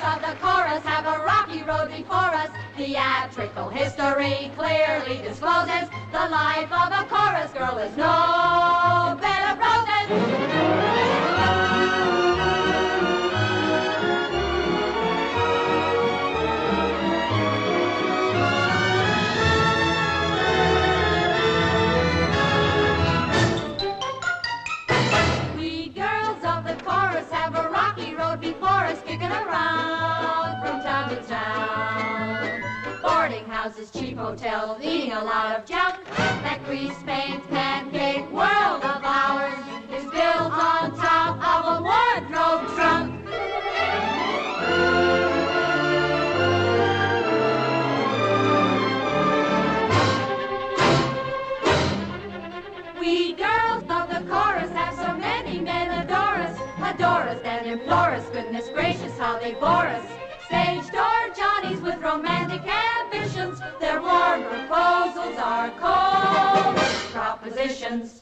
of the chorus have a rocky road before us. Theatrical history clearly discloses the life of a chorus girl is no bed of roses. Before us, kicking around from town to town. Boarding houses, cheap hotels, eating a lot of junk. That grease paint pancake world of ours is built on top of a wardrobe trunk. We girls of the chorus have so many men adore us and implore us. Goodness gracious, how they bore us. Stage door Johnnies with romantic ambitions. Their warm proposals are cold propositions.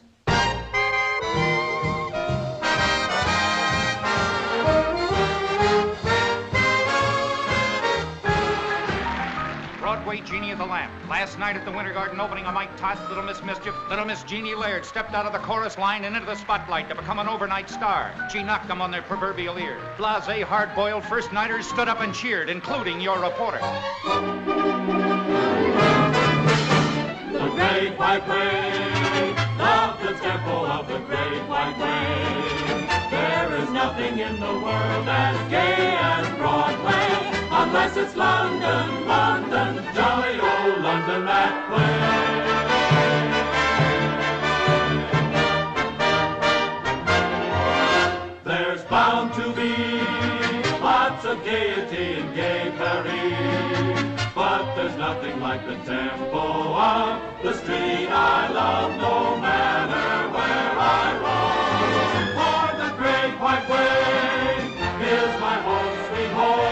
Broadway Jeannie of the Lamp. Last night at the Winter Garden opening of Mike Todd's Little Miss Mischief, Little Miss Jeannie Laird stepped out of the chorus line and into the spotlight to become an overnight star. She knocked them on their proverbial ear. Blasé, hard-boiled first-nighters stood up and cheered, including your reporter. The Great White Way, love the tempo of the Great White Way. There is nothing in the world as gay as Broadway, unless it's London, London, jolly old London that way. There's bound to be lots of gaiety in gay Paris, but there's nothing like the tempo of the street I love, no matter where I roam. For the Great White Way is my home, sweet home.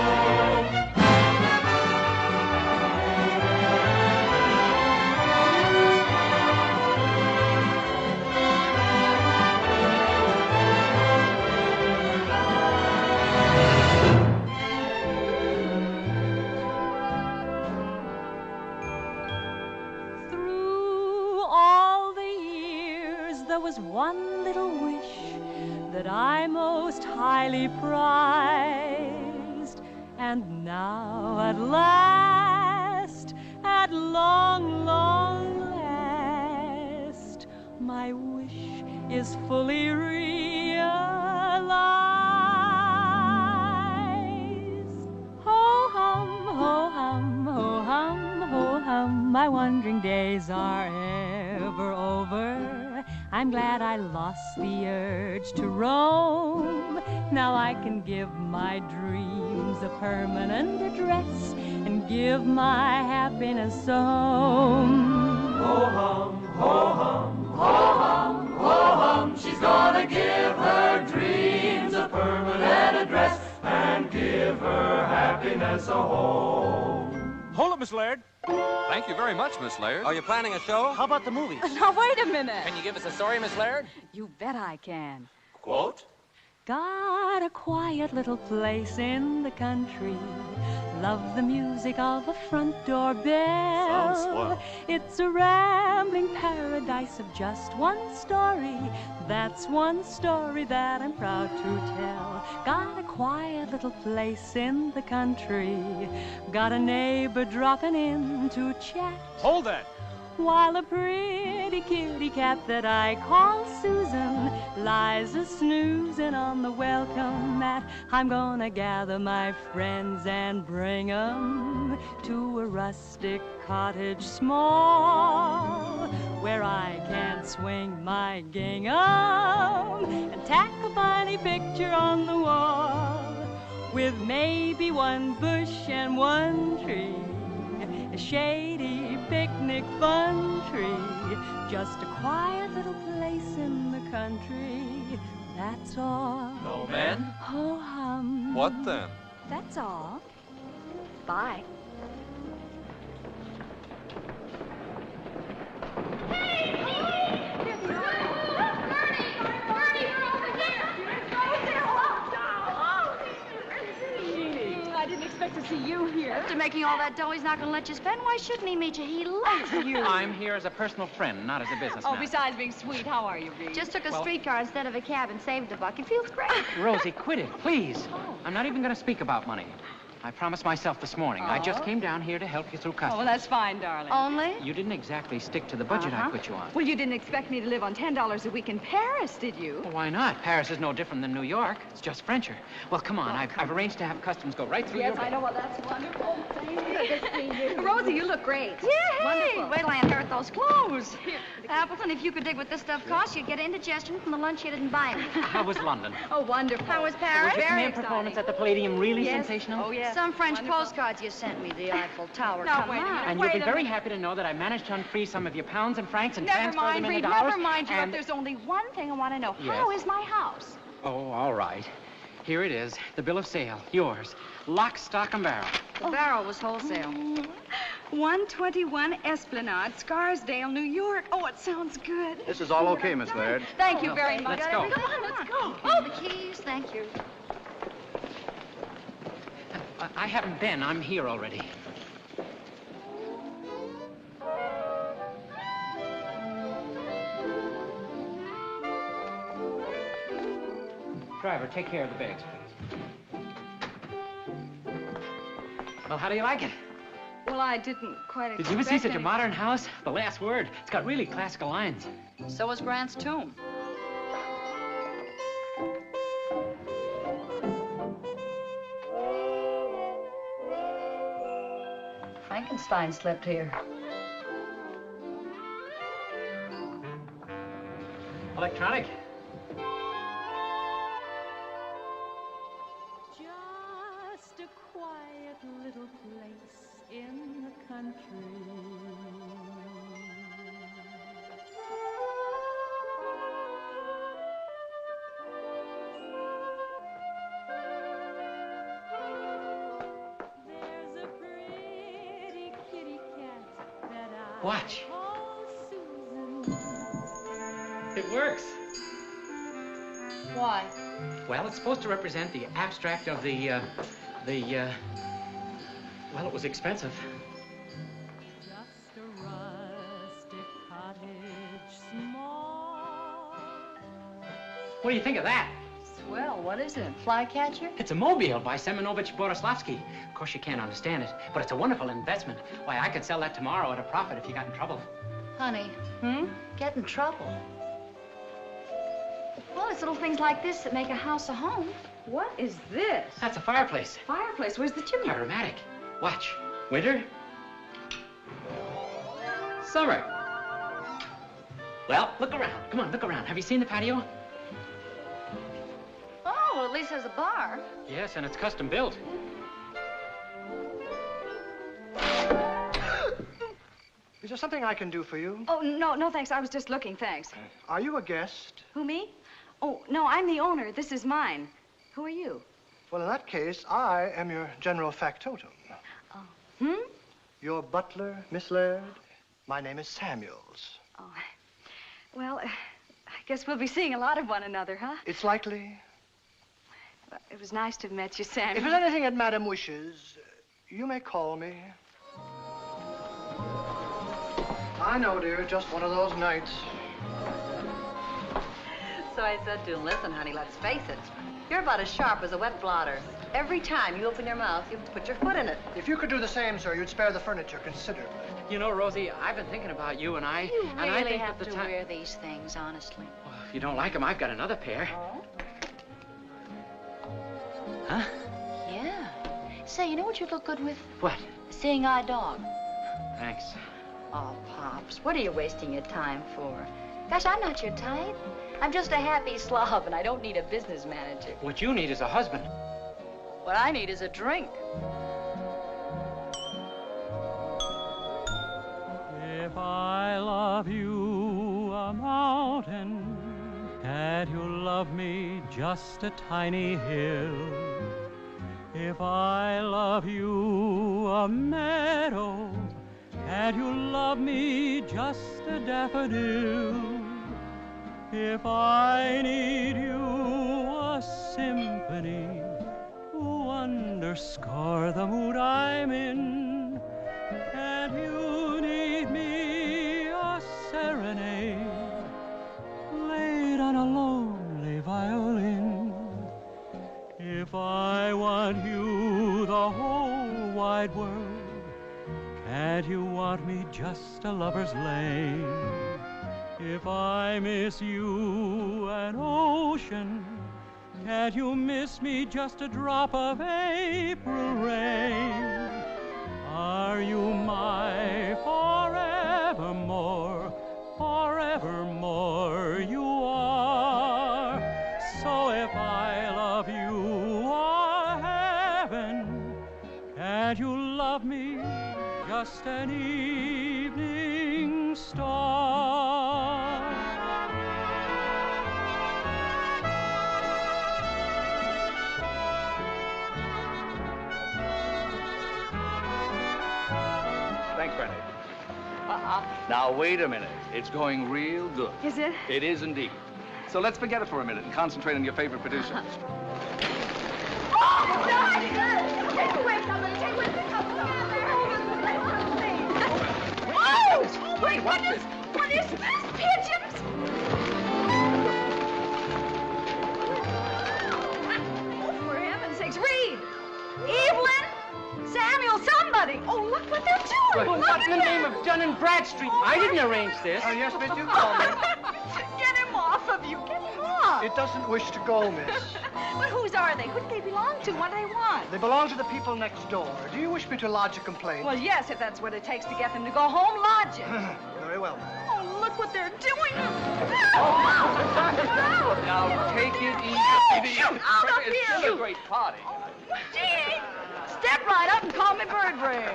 There was one little wish that I most highly prized, and now at last, at long, long last, my wish is fully realized. Ho hum, ho hum, ho hum, ho hum, my wandering days are ever over. I'm glad I lost the urge to roam. Now I can give my dreams a permanent address and give my happiness a home. Ho hum, ho hum, ho hum, ho hum. She's gonna give her dreams a permanent address and give her happiness a home. Hold it, Miss Laird. Thank you very much, Miss Laird. Are you planning a show? How about the movies? Now, wait a minute. Can you give us a story, Miss Laird? You bet I can. Quote? Got a quiet little place in the country. Love the music of a front door bell. Sounds swell. It's a rambling paradise of just one story. That's one story that I'm proud to tell. Got a quiet little place in the country. Got a neighbor dropping in to chat. Hold that. While a pretty kitty cat that I call Susan lies a-snoozing on the welcome mat. I'm gonna gather my friends and bring 'em to a rustic cottage small, where I can swing my gingham and tack a funny picture on the wall, with maybe one bush and one tree, a shady picnic fun tree, just a quiet little place in the country. That's all. No men? Ho hum. What then? That's all. Bye. expect to see you here. After making all that dough he's not going to let you spend, why shouldn't he meet you? He loves you. I'm here as a personal friend, not as a businessman. Oh, besides being sweet, how are you, Reed? Just took a streetcar instead of a cab and saved $1. He feels great. Rosie, quit it, please. Oh. I'm not even going to speak about money. I promised myself this morning. I just came down here to help you through Oh, customs. well, that's fine, darling. Only? You didn't exactly stick to the budget I put you on. Well, you didn't expect me to live on $10 a week in Paris, did you? Well, why not? Paris is no different than New York. It's just Frencher. Well, come on. I've arranged to have customs go right through your Yes, I know. bill. Well, that's wonderful. Thank you. Rosie, you look great. Yay! Wonderful. Wait till I inherit those clothes. Appleton, if you could dig what this stuff costs, you'd get indigestion from the lunch you didn't buy. How was London? Oh, wonderful. How was Paris? Was your Very main performance at the Palladium really Yes. sensational? Oh, yes. Some French Wonderful. postcards you sent me, the Eiffel Tower. Now, Come wait a on. minute. And you'll be Wait a very minute. happy to know that I managed to unfreeze some of your pounds and francs and Never transfer mind, them into Reed. dollars. Never mind, and... There's only one thing I want to know. Yes. How is my house? Oh, all right. Here it is. The bill of sale. Yours. Lock, stock, and barrel. The barrel was wholesale. 121 Esplanade, Scarsdale, New York. Oh, it sounds good. This is all okay, Miss Laird. Thank you very much. Let's go. Come on, let's go. Oh, the keys, thank you. I haven't been. I'm here already. Driver, take care of the bags, please. Well, how do you like it? Well, I didn't quite Did you ever see such a any- modern house? The last word. It's got really classical lines. So was Grant's tomb. Frankenstein slept here. Electronic. Just a quiet little place in the country. There's a pretty kitty cat that I Watch. call Susan. It works. Why? Well, it's supposed to represent the abstract of well, it was expensive. Just a rustic cottage, small. What do you think of that? Swell, what is it? Flycatcher? It's a mobile by Semenovich Boroslavsky. Of course, you can't understand it, but it's a wonderful investment. Why, I could sell that tomorrow at a profit if you got in trouble. Honey, get in trouble. Well, it's little things like this that make a house a home. What is this? That's a fireplace. Fireplace. Where's the chimney? Aromatic. Watch. Winter. Summer. Well, look around. Come on, look around. Have you seen the patio? Oh, well, at least there's a bar. Yes, and it's custom built. Is there something I can do for you? Oh, no, thanks. I was just looking, thanks. Are you a guest? Who, me? Oh, no, I'm the owner. This is mine. Who are you? Well, in that case, I am your general factotum. Your butler, Miss Laird. My name is Samuels. Oh, well, I guess we'll be seeing a lot of one another, huh? It's likely. Well, it was nice to have met you, Sam. If there's anything that Madam wishes, you may call me. I know, dear, just one of those nights. So I said to him, listen, honey, let's face it. You're about as sharp as a wet blotter. Every time you open your mouth, you put your foot in it. If you could do the same, sir, you'd spare the furniture considerably. You know, Rosie, I've been thinking about you, and I... You and I really think have that the to time... wear these things, honestly. Well, if you don't like them, I've got another pair. Oh? Huh? Yeah. Say, you know what you'd look good with? What? A seeing-eye dog. Thanks. Oh, Pops, what are you wasting your time for? Gosh, I'm not your type. I'm just a happy slob, and I don't need a business manager. What you need is a husband. What I need is a drink. If I love you a mountain, can't you love me just a tiny hill? If I love you a meadow, can't you love me just a daffodil? If I need you a symphony, wonder underscore the mood I'm in. And you need me a serenade laid on a lonely violin. If I want you the whole wide world, can't you want me just a lover's lane? If I miss you an ocean, can't you miss me just a drop of April rain? Are you my forevermore? Forevermore you are. So if I love you or heaven, can't you love me just an evening star? Thanks, Bernie. Now, wait a minute. It's going real good. Is it? It is indeed. So let's forget it for a minute and concentrate on your favorite producer. Oh, no! Take away somebody! Take away Oh! Wait, what is this? Pigeons? Oh, for heaven's sakes, read! Evelyn? Samuel, somebody! Oh, look what they're doing! Well, what in the name of Dun and Bradstreet? I didn't arrange this. Yes, miss, you call me. Get him off of you! Get him off! It doesn't wish to go, miss. But whose are they? Who do they belong to? What do they want? They belong to the people next door. Do you wish me to lodge a complaint? Well, yes, if that's what it takes to get them to go home, lodge it. Very well, ma'am. Oh, look what they're doing! Now, take it easy. Out of It's here! still a great party. Gee, step right up and call me Bird Brain.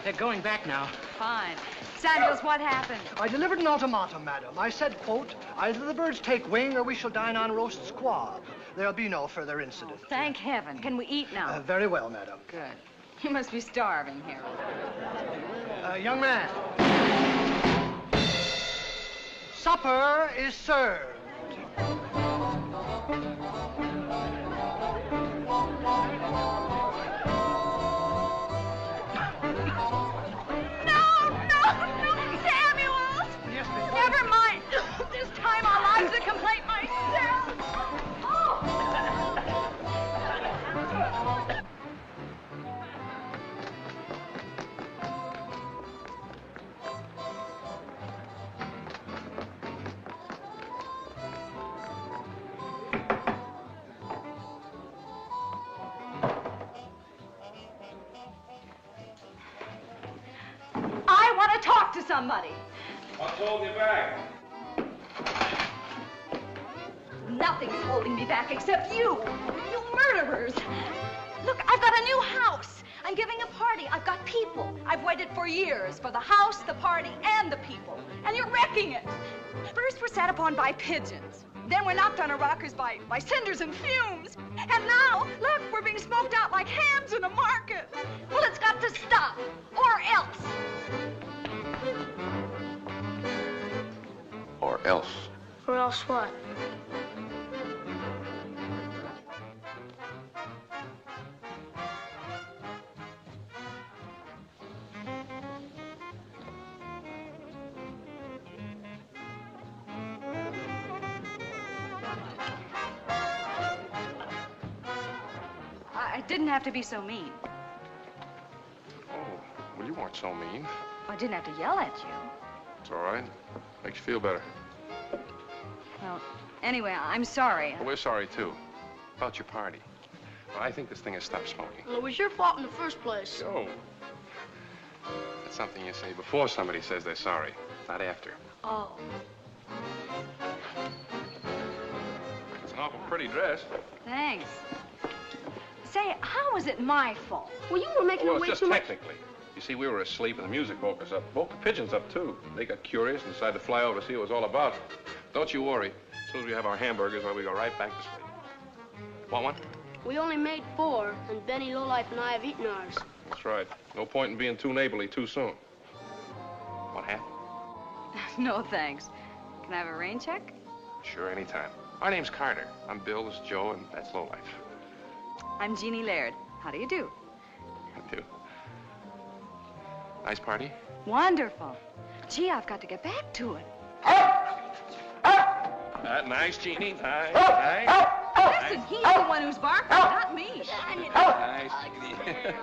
They're going back now. Fine. Samuels, what happened? I delivered an ultimatum, madam. I said, quote, either the birds take wing or we shall dine on roast squab. There'll be no further incident. Thank heaven. Can we eat now? Very well, madam. Good. You must be starving here. Young man. Supper is served. Samuel! Yes, miss. Never mind. This time I'll lodge the complaint myself. I want to talk to somebody. What's holding you back? Nothing's holding me back except you. You murderers. Look, I've got a new house. I'm giving a party. I've got people. I've waited for years for the house, the party, and the people. And you're wrecking it. First we're set upon by pigeons. Then we're knocked on our rockers by cinders and fumes. And now, look, we're being smoked out like hams in a market. Well, it's got to stop. Or else. Or else. Or else what? I didn't have to be so mean. Oh, well, you weren't so mean. I didn't have to yell at you. It's all right. Makes you feel better. Well, anyway, I'm sorry. Well, we're sorry, too. About your party. Well, I think this thing has stopped smoking. Well, it was your fault in the first place. Oh. That's something you say before somebody says they're sorry, not after. Oh. It's an awful pretty dress. Thanks. Say, how was it my fault? Well, you were making Well, it it's way just too much. technically. You see, we were asleep and the music woke us up. Woke the pigeons up, too. They got curious and decided to fly over to see what it was all about. Don't you worry. As soon as we have our hamburgers, well, we go right back to sleep. Want one? We only made 4, and Benny, Lowlife, and I have eaten ours. That's right. No point in being too neighborly too soon. Want half? No, thanks. Can I have a rain check? Sure, anytime. Our name's Carter. I'm Bill, this is Joe, and that's Lowlife. I'm Jeannie Laird. How do you do? I do. Nice party? Wonderful. Gee, I've got to get back to it. Nice, Jeannie. Nice. Listen, he's the one who's barking, not me. Nice, Jeannie.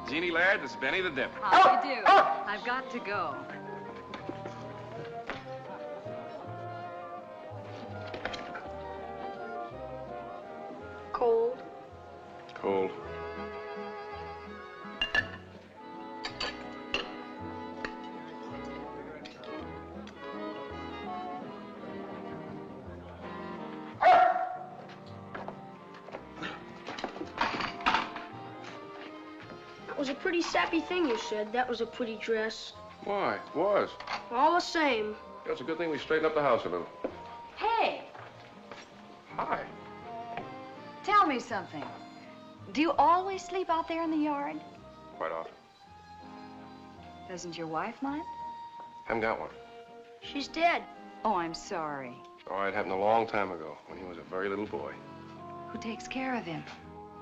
Jeannie Laird, this is Benny the Dipper. How do you do? I've got to go. Cold. Cold. That was a pretty sappy thing you said. That was a pretty dress. Why? It was. All the same. It's a good thing we straightened up the house a little. Hey, Hi. tell me something. Do you always sleep out there in the yard? Quite often. Doesn't your wife mind? Haven't got one. She's dead. Oh, I'm sorry. Oh, it happened a long time ago, when he was a very little boy. Who takes care of him?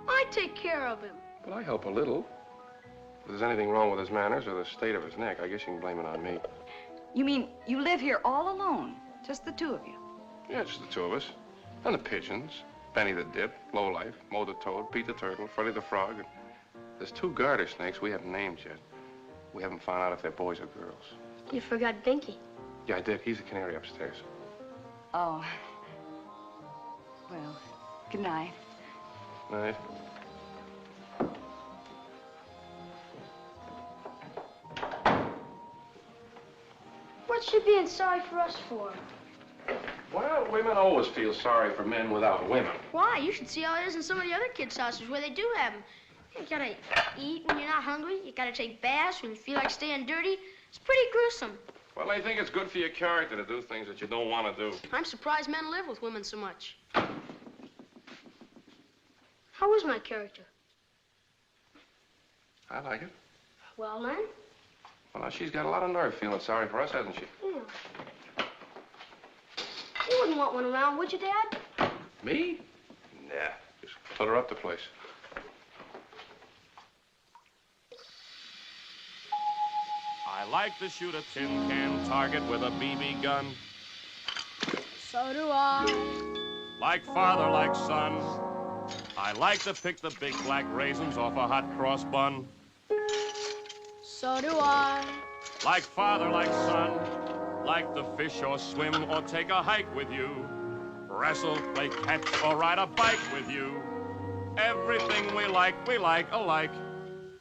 I take care of him. But I help a little. If there's anything wrong with his manners or the state of his neck, I guess you can blame it on me. You mean you live here all alone? Just the two of you? Yeah, just the two of us. And the pigeons. Benny the Dip, Lowlife, Mo the Toad, Pete the Turtle, Freddy the Frog. And there's two garter snakes we haven't named yet. We haven't found out if they're boys or girls. You forgot Dinky. Yeah, I did. He's a canary upstairs. Oh. Well, good night. Night. What's she being sorry for us for? Well, women always feel sorry for men without women. Why? You should see how it is in some of the other kids' houses where they do have them. You gotta eat when you're not hungry. You gotta take baths when you feel like staying dirty. It's pretty gruesome. Well, I think it's good for your character to do things that you don't want to do. I'm surprised men live with women so much. How is my character? I like it. Well, then? Well, now, she's got a lot of nerve feeling sorry for us, hasn't she? Yeah. You wouldn't want one around, would you, Dad? Me? Nah. Just clutter up the place. I like to shoot a tin can target with a BB gun. So do I. Like father, like son. I like to pick the big black raisins off a hot cross bun. So do I. Like father, like son. Like to fish or swim or take a hike with you. Wrestle, play catch, or ride a bike with you. Everything we like alike.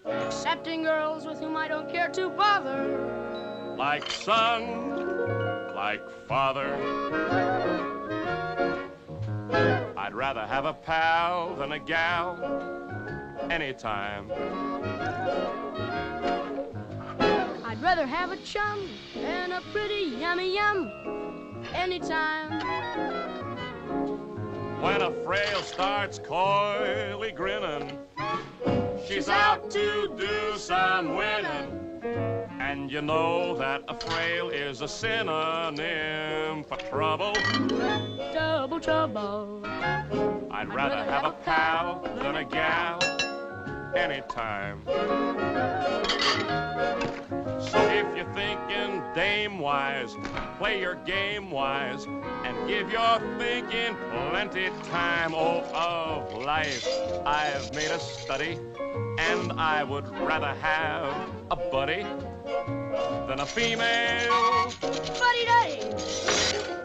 Excepting girls with whom I don't care to bother. Like son, like father. I'd rather have a pal than a gal anytime. I'd rather have a chum than a pretty yummy yum anytime. When a frail starts coyly grinning, she's out to do some winning. And you know that a frail is a synonym for trouble. Double trouble. I'd rather have a pal than a gal anytime. So if you're thinking dame-wise, play your game wise and give your thinking plenty time. Oh, of life I've made a study, and I would rather have a buddy than a female Buddy-duddy.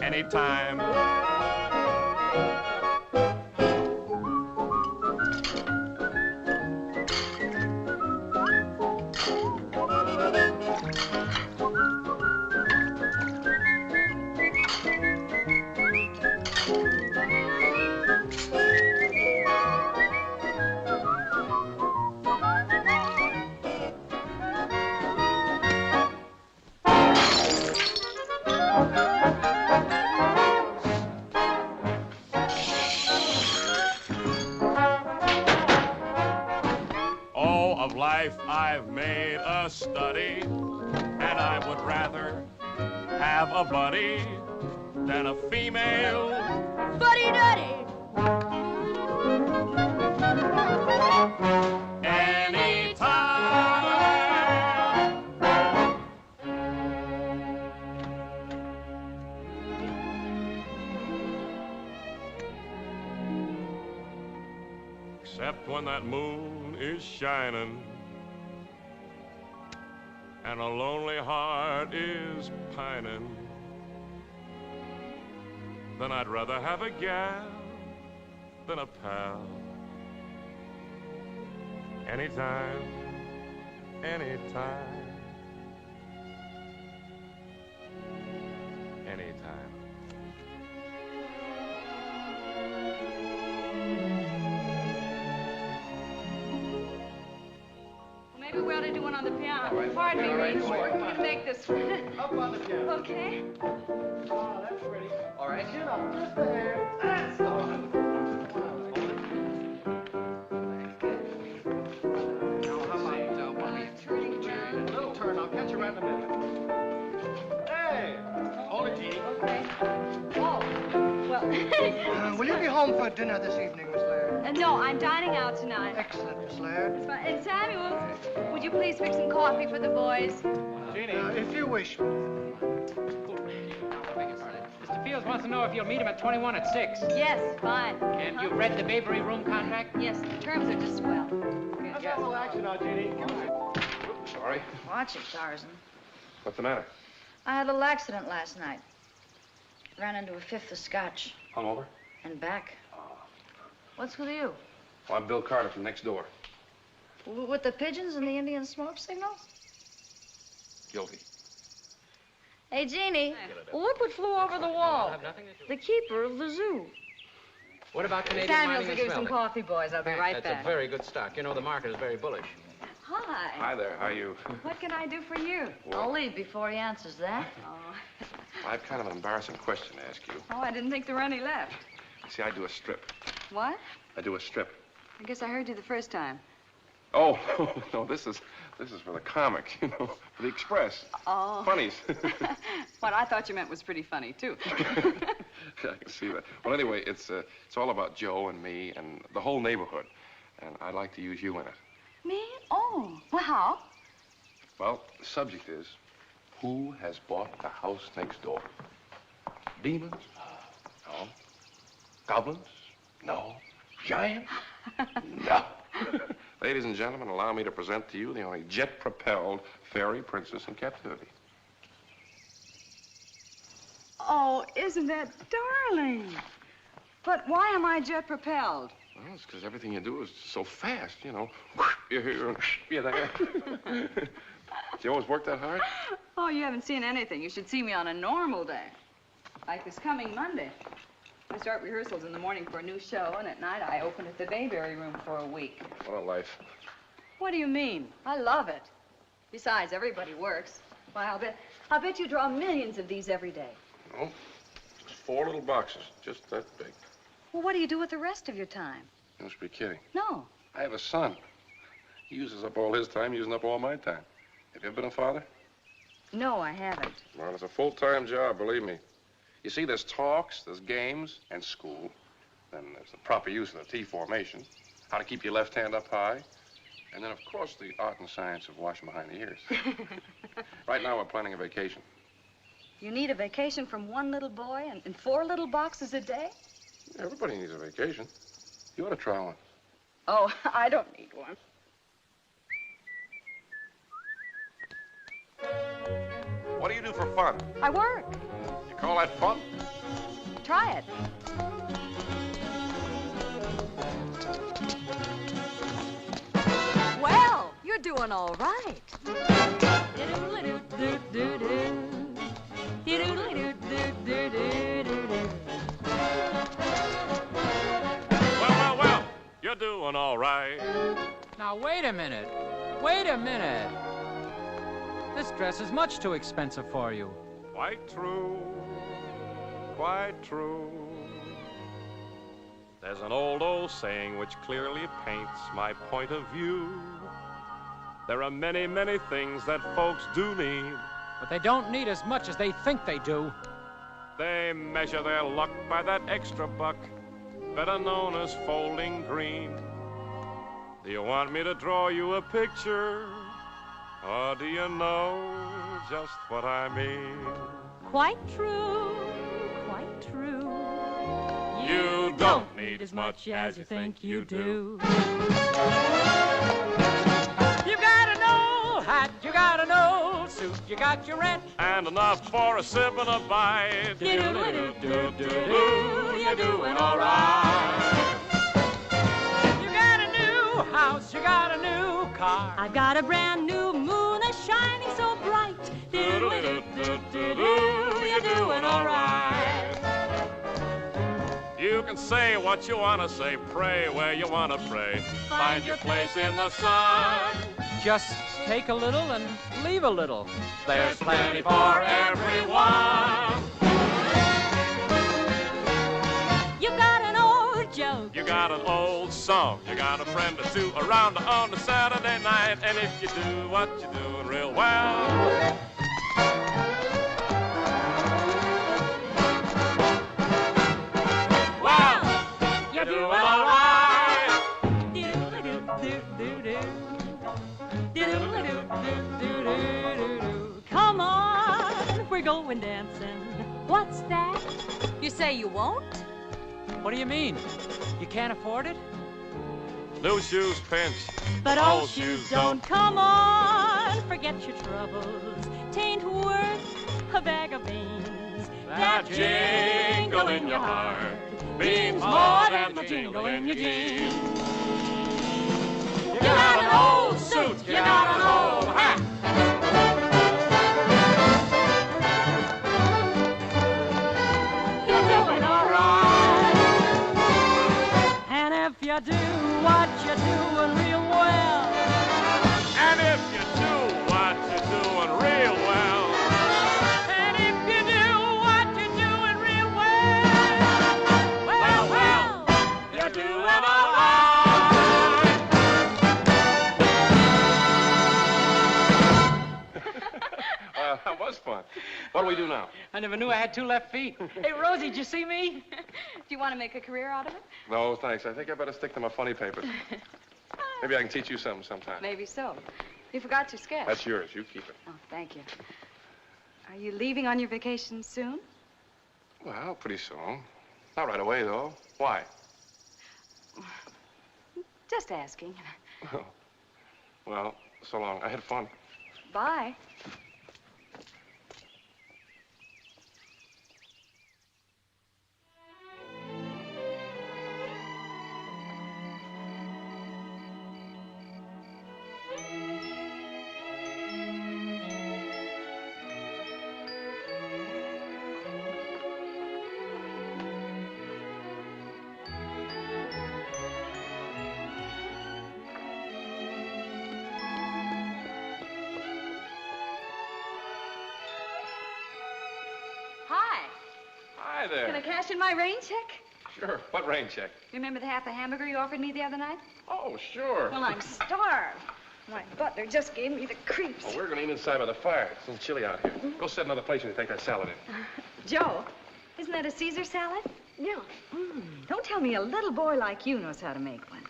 anytime. Of life I've made a study, and I would I'd rather have a buddy than a female Buddy-duddy. anytime. Except when that moon is shining and a lonely heart is pining, then I'd rather have a gal than a pal. Anytime, anytime, anytime. Maybe we ought to do one on the piano. Pardon me, Reed. We're going to make this one. Up on the piano. Okay. Oh, that's ready. All right. Chin up, just there. That's the one. Little turn, I'll catch you right in the middle. Hey! Hold it, Jeannie. Okay. Oh, well. Will you be home for dinner this evening, Miss Laird? No, I'm dining out tonight. Excellent, Miss Laird. It's fine. And Samuel, would you please fix some coffee for the boys? Jeannie. If you wish. Mr. Fields wants to know if you'll meet him at 21 at 6. Yes, fine. And you've read the Bavery room contract? Yes, the terms are just swell. Let's have a little action now, Jeannie. Sorry. Watch it, Tarzan. What's the matter? I had a little accident last night. Ran into a fifth of scotch. Hungover? And back. What's with you? Well, I'm Bill Carter from next door. With the pigeons and the Indian smoke signal? Guilty. Hey, Jeannie, look what flew over the wall. The keeper of the zoo. What about Canadian Samuel's mining will and give some smelting? coffee, boys. I'll be right That's back. a very good stock. You know, the market is very bullish. Hi. Hi there, how are you? What can I do for you? I'll leave before he answers that. Oh. I have kind of an embarrassing question to ask you. Oh, I didn't think there were any left. See, I do a strip. What? I do a strip. I guess I heard you the first time. Oh, no, this is for the comic, you know, for the Express. Oh. Funnies. What I thought you meant was pretty funny, too. I can see that. Well, anyway, it's all about Joe and me and the whole neighborhood. And I'd like to use you in it. Me? Oh. Well, how? Well, the subject is, who has bought the house next door? Demons? No. Goblins? No. Giants? No. Ladies and gentlemen, allow me to present to you the only jet-propelled fairy princess in captivity. Oh, isn't that darling? But why am I jet-propelled? Well, it's because everything you do is so fast, you know. You're here, you're there. Do you always work that hard? Oh, you haven't seen anything. You should see me on a normal day. Like this coming Monday. I start rehearsals in the morning for a new show, and at night I open at the Bayberry Room for a week. What a life. What do you mean? I love it. Besides, everybody works. Why, I'll bet you draw millions of these every day. No, it's 4 little boxes, just that big. Well, what do you do with the rest of your time? You must be kidding. No. I have a son. He uses up all his time, using up all my time. Have you ever been a father? No, I haven't. Well, it's a full-time job, believe me. You see, there's talks, there's games, and school. Then there's the proper use of the T formation, how to keep your left hand up high. And then, of course, the art and science of washing behind the ears. Right now, we're planning a vacation. You need a vacation from one little boy and 4 little boxes a day? Everybody needs a vacation. You ought to try one. Oh, I don't need one. What do you do for fun? I work. You call that fun? Try it. Well, you're doing all right. Well, you're doing all right. Now, wait a minute. Wait a minute. This dress is much too expensive for you. Quite true. Quite true. There's an old saying which clearly paints my point of view. There are many, many things that folks do need, but they don't need as much as they think they do. They measure their luck by that extra buck, better known as folding green. Do you want me to draw you a picture, or do you know just what I mean? Quite true, quite true. You don't need as much as you think you do. You got an old hat, you got an old suit, you got your rent, and enough for a sip and a bite. You're doing all right. You got a new house, you got a new car. I've got a brand new moon, a shining so bright. You're doing all right. You can say what you want to say, pray where you want to pray. Find your place in the sun. Just take a little and leave a little. There's plenty for everyone. You got an old joke. You got an old song. You got a friend or two around on a Saturday night. And if you do what you're doing real well, you're doing all right. Come on, we're going dancing. What's that? You say you won't? What do you mean? You can't afford it? New shoes pinch, But old shoes don't. Come on, forget your troubles. Tain't worth a bag of beans. That jingle in your heart means more than the jingle in your jeans. You got an old suit, you got an old hat. You're doing all right. And if you do what you're doing real well, And if you do what you're doing real well, and if you do what you're doing real well, well, you're doing all right. That was fun. What do we do now? I never knew I had two left feet. Hey, Rosie, did you see me? Do you want to make a career out of it? No, thanks. I think I better stick to my funny papers. Maybe I can teach you something sometime. Maybe so. You forgot your sketch. That's yours. You keep it. Oh, thank you. Are you leaving on your vacation soon? Well, pretty soon. Not right away, though. Why? Just asking. Well, so long. I had fun. Bye. Hi there. Can I cash in my rain check? Sure. What rain check? You remember the half a hamburger you offered me the other night? Oh, sure. Well, I'm starved. My butler just gave me the creeps. Well, we're going to eat inside by the fire. It's a little chilly out here. Go sit another place and take that salad in. Joe, isn't that a Caesar salad? Yeah. Don't tell me a little boy like you knows how to make one.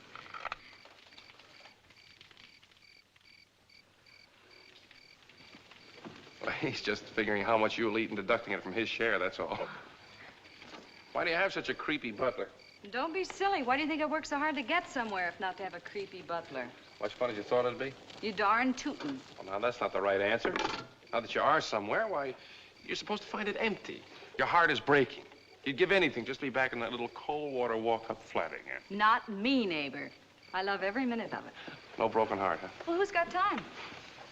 Well, he's just figuring how much you'll eat and deducting it from his share, that's all. Why do you have such a creepy butler? Don't be silly. Why do you think I work so hard to get somewhere if not to have a creepy butler? Much fun as you thought it'd be? You darn tootin'. Well, now, that's not the right answer. Now that you are somewhere, why, you're supposed to find it empty. Your heart is breaking. You'd give anything just to be back in that little cold water walk-up flat again. Not me, neighbor. I love every minute of it. No broken heart, huh? Well, who's got time?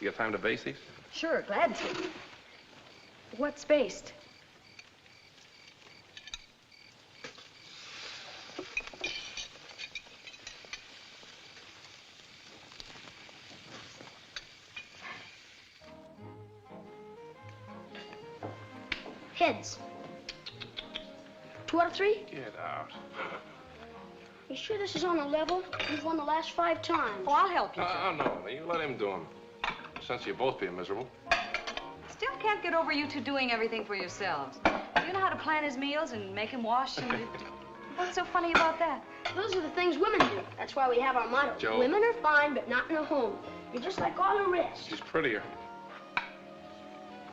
You got time to base these? Sure, glad to. What's based? Heads. 2 out of 3? Get out. You sure this is on a level? You've won the last 5 times. Oh, I'll help you. No, you let him do them. Since you're both being miserable. Still can't get over you two doing everything for yourselves. Do you know how to plan his meals and make him wash? And what's so funny about that? Those are the things women do. That's why we have our motto. Joe. Women are fine, but not in a home. You're just like all the rest. She's prettier.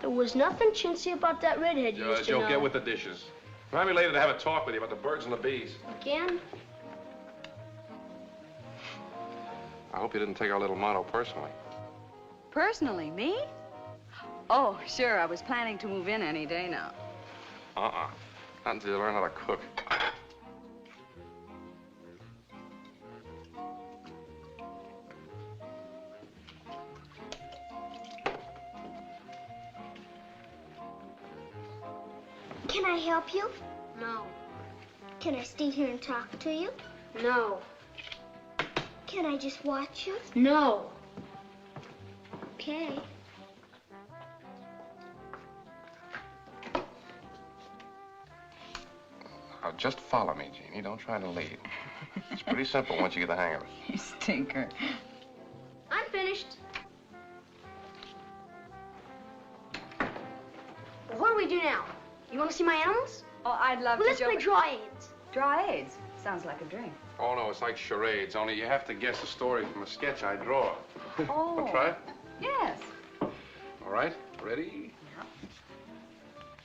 There was nothing chintzy about that redhead you used to Joe, know. get with the dishes. Remind me later to have a talk with you about the birds and the bees. Again? I hope you didn't take our little motto personally. Personally, me? Oh, sure. I was planning to move in any day now. Not until you learn how to cook. Can I help you? No. Can I stay here and talk to you? No. Can I just watch you? No. Okay. Now, just follow me, Jeannie. Don't try to lead. It's pretty simple once you get the hang of it. You stinker. I'm finished. Well, what do we do now? You want to see my animals? Oh, I'd love Well, to. let's play draw aids. Draw aids. Sounds like a drink. Oh, no, it's like charades, only you have to guess a story from a sketch I draw. Oh. Want to try it? Yes. All right, ready?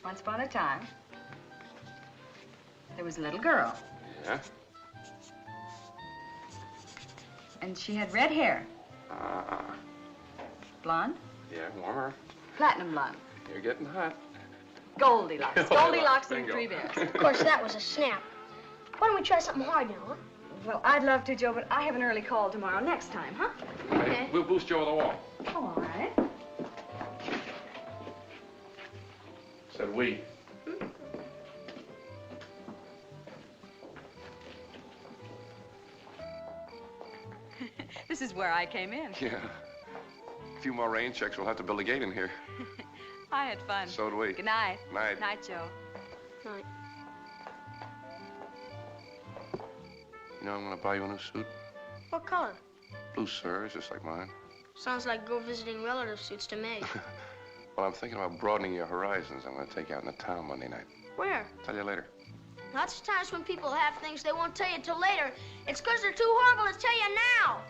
Once upon a time, there was a little girl, Yeah? and she had red hair. Ah, Blonde? yeah, warmer. Platinum blonde. You're getting hot. Goldilocks. Goldilocks and the Bingo. Three Bears. Of course, that was a snap. Why don't we try something hard now, huh? Well, I'd love to, Joe, but I have an early call tomorrow. Next time, huh? Okay. We'll boost you over the wall. Oh, all right. Said we. This is where I came in. Yeah. A few more rain checks, we'll have to build a gate in here. I had fun. So do we. Good night. Night. Night, Joe. Night. You know, I'm gonna buy you a new suit. What color? Blue serge, just like mine. Sounds like go visiting relative suits to me. Well, I'm thinking about broadening your horizons. I'm gonna take you out in the town Monday night. Where? Tell you later. Lots of times when people have things they won't tell you till later, it's because they're too horrible to tell you now.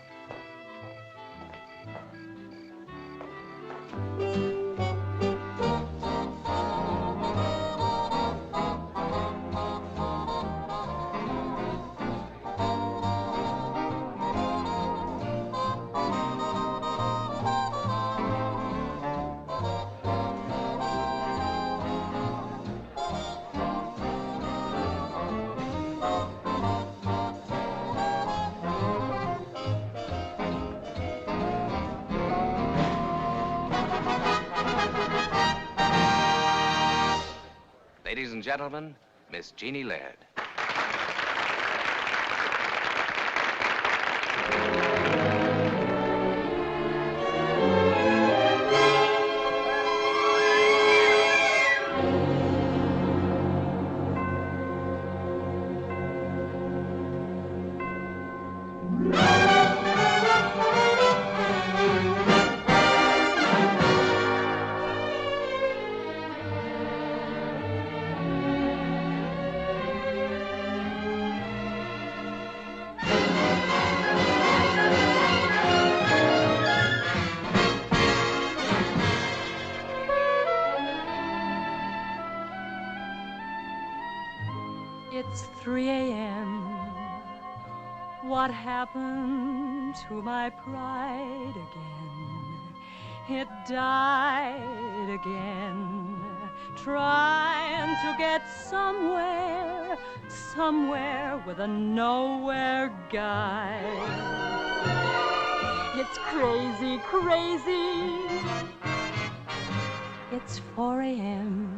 Ladies and gentlemen, Miss Jeannie Laird. It's 3 a.m. What happened to my pride again? It died again, trying to get somewhere, somewhere with a nowhere guy. It's crazy, crazy. It's 4 a.m.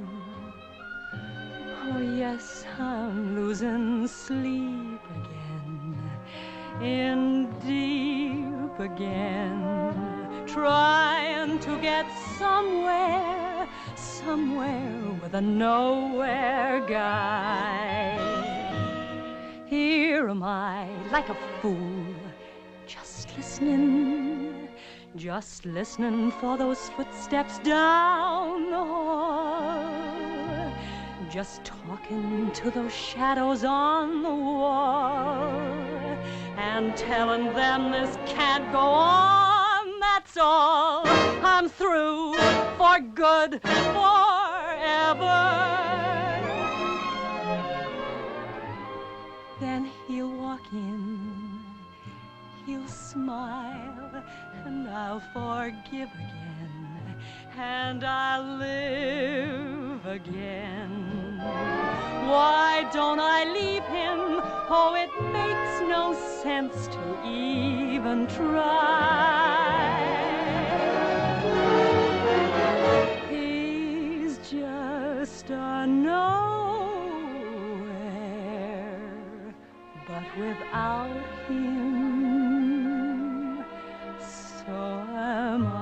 Oh, yes, I'm losing sleep again, in deep again, trying to get somewhere, somewhere with a nowhere guy. Here am I, like a fool, just listening just listening for those footsteps down the hall, just talking to those shadows on the wall, and telling them this can't go on, that's all. I'm through for good forever. Then he'll walk in, he'll smile, and I'll forgive again, and I'll live again. Why don't I leave him? Oh, it makes no sense to even try. He's just a nowhere, but without him, so am I.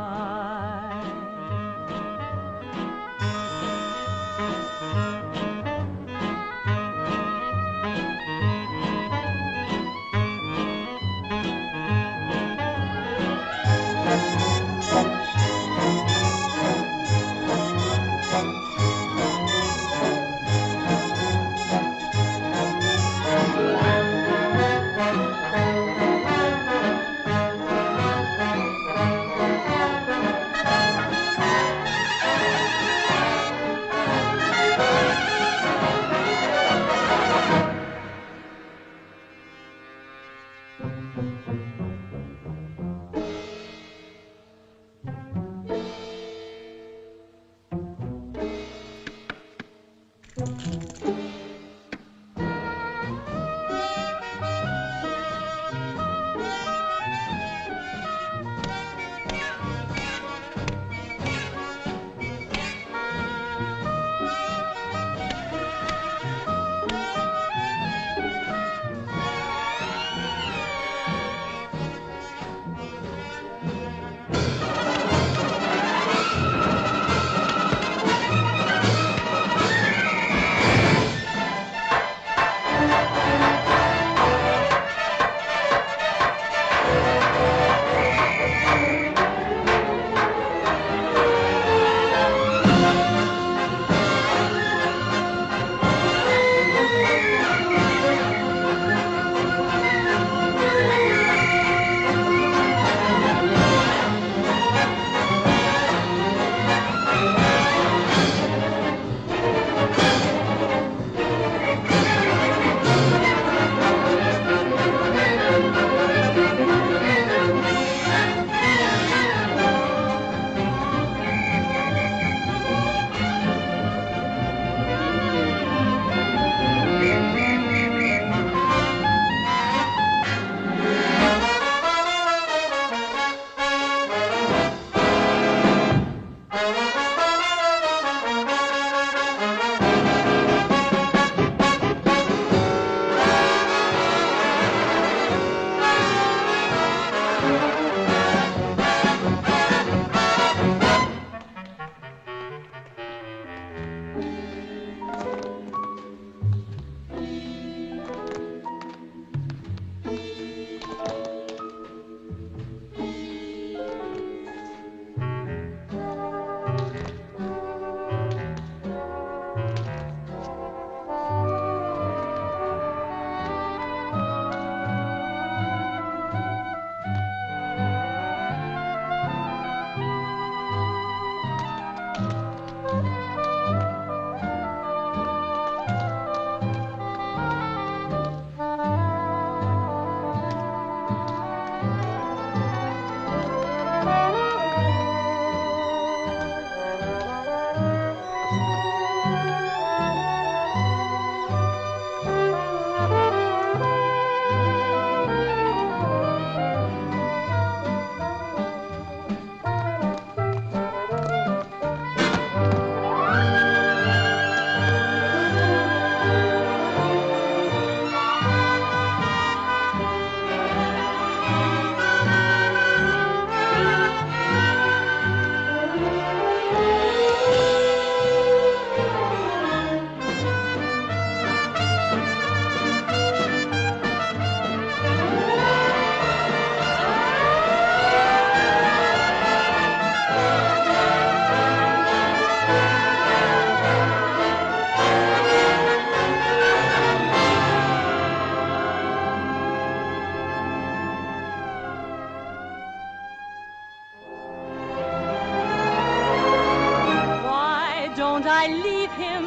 I leave him?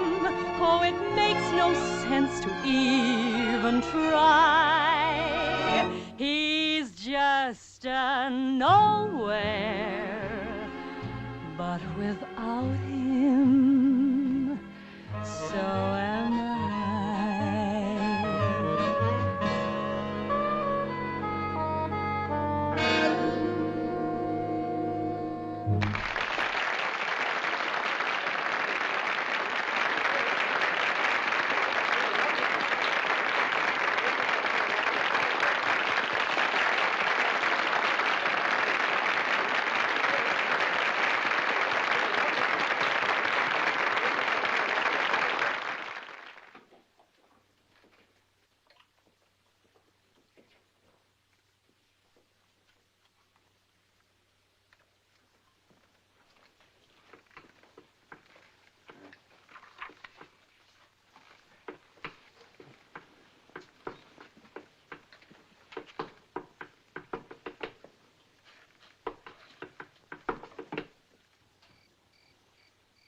Oh, it makes no sense to even try. He's just a nowhere, but without him, so am I.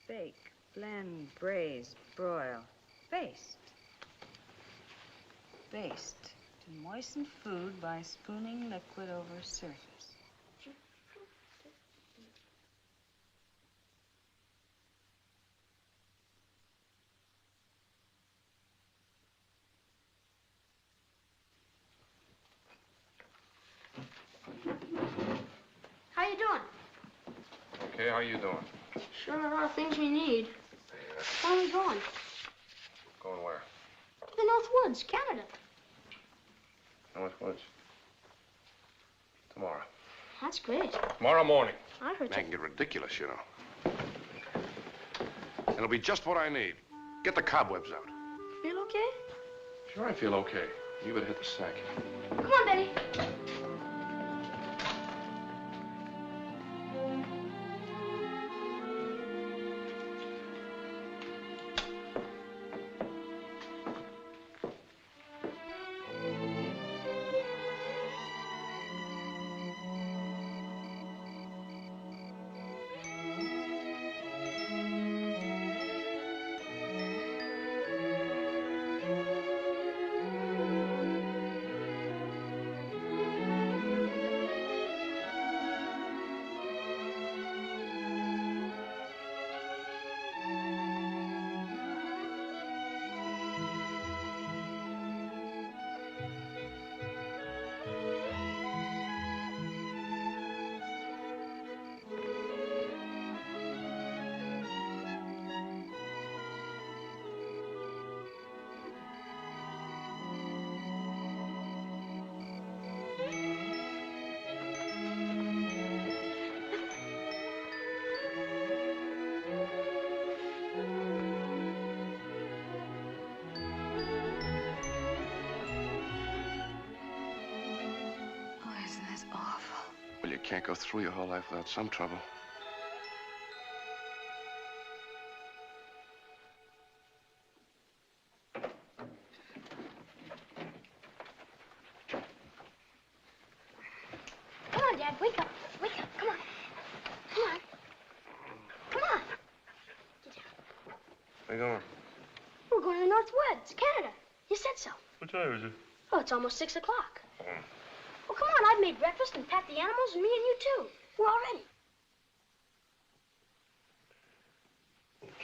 Bake, blend, braise, broil, baste. Baste. To moisten food by spooning liquid over surface. How you doing? Okay, how you doing? Sure, a lot of things we need. Where are we going? Going where? To the North Woods, Canada. North Woods. Tomorrow. That's great. Tomorrow morning. I heard That can get ridiculous, you know. It'll be just what I need. Get the cobwebs out. Feel okay? Sure, I feel okay. You better hit the sack. Come on, Betty. Well, you can't go through your whole life without some trouble. Come on, Dad. Wake up. Wake up. Come on. Come on. Come on. Where you going? We're going to the North Woods, Canada. You said so. What time is it? Oh, it's almost 6 o'clock. Well, come on. I've made breakfast and packed the animals, and me and you, too. We're all ready.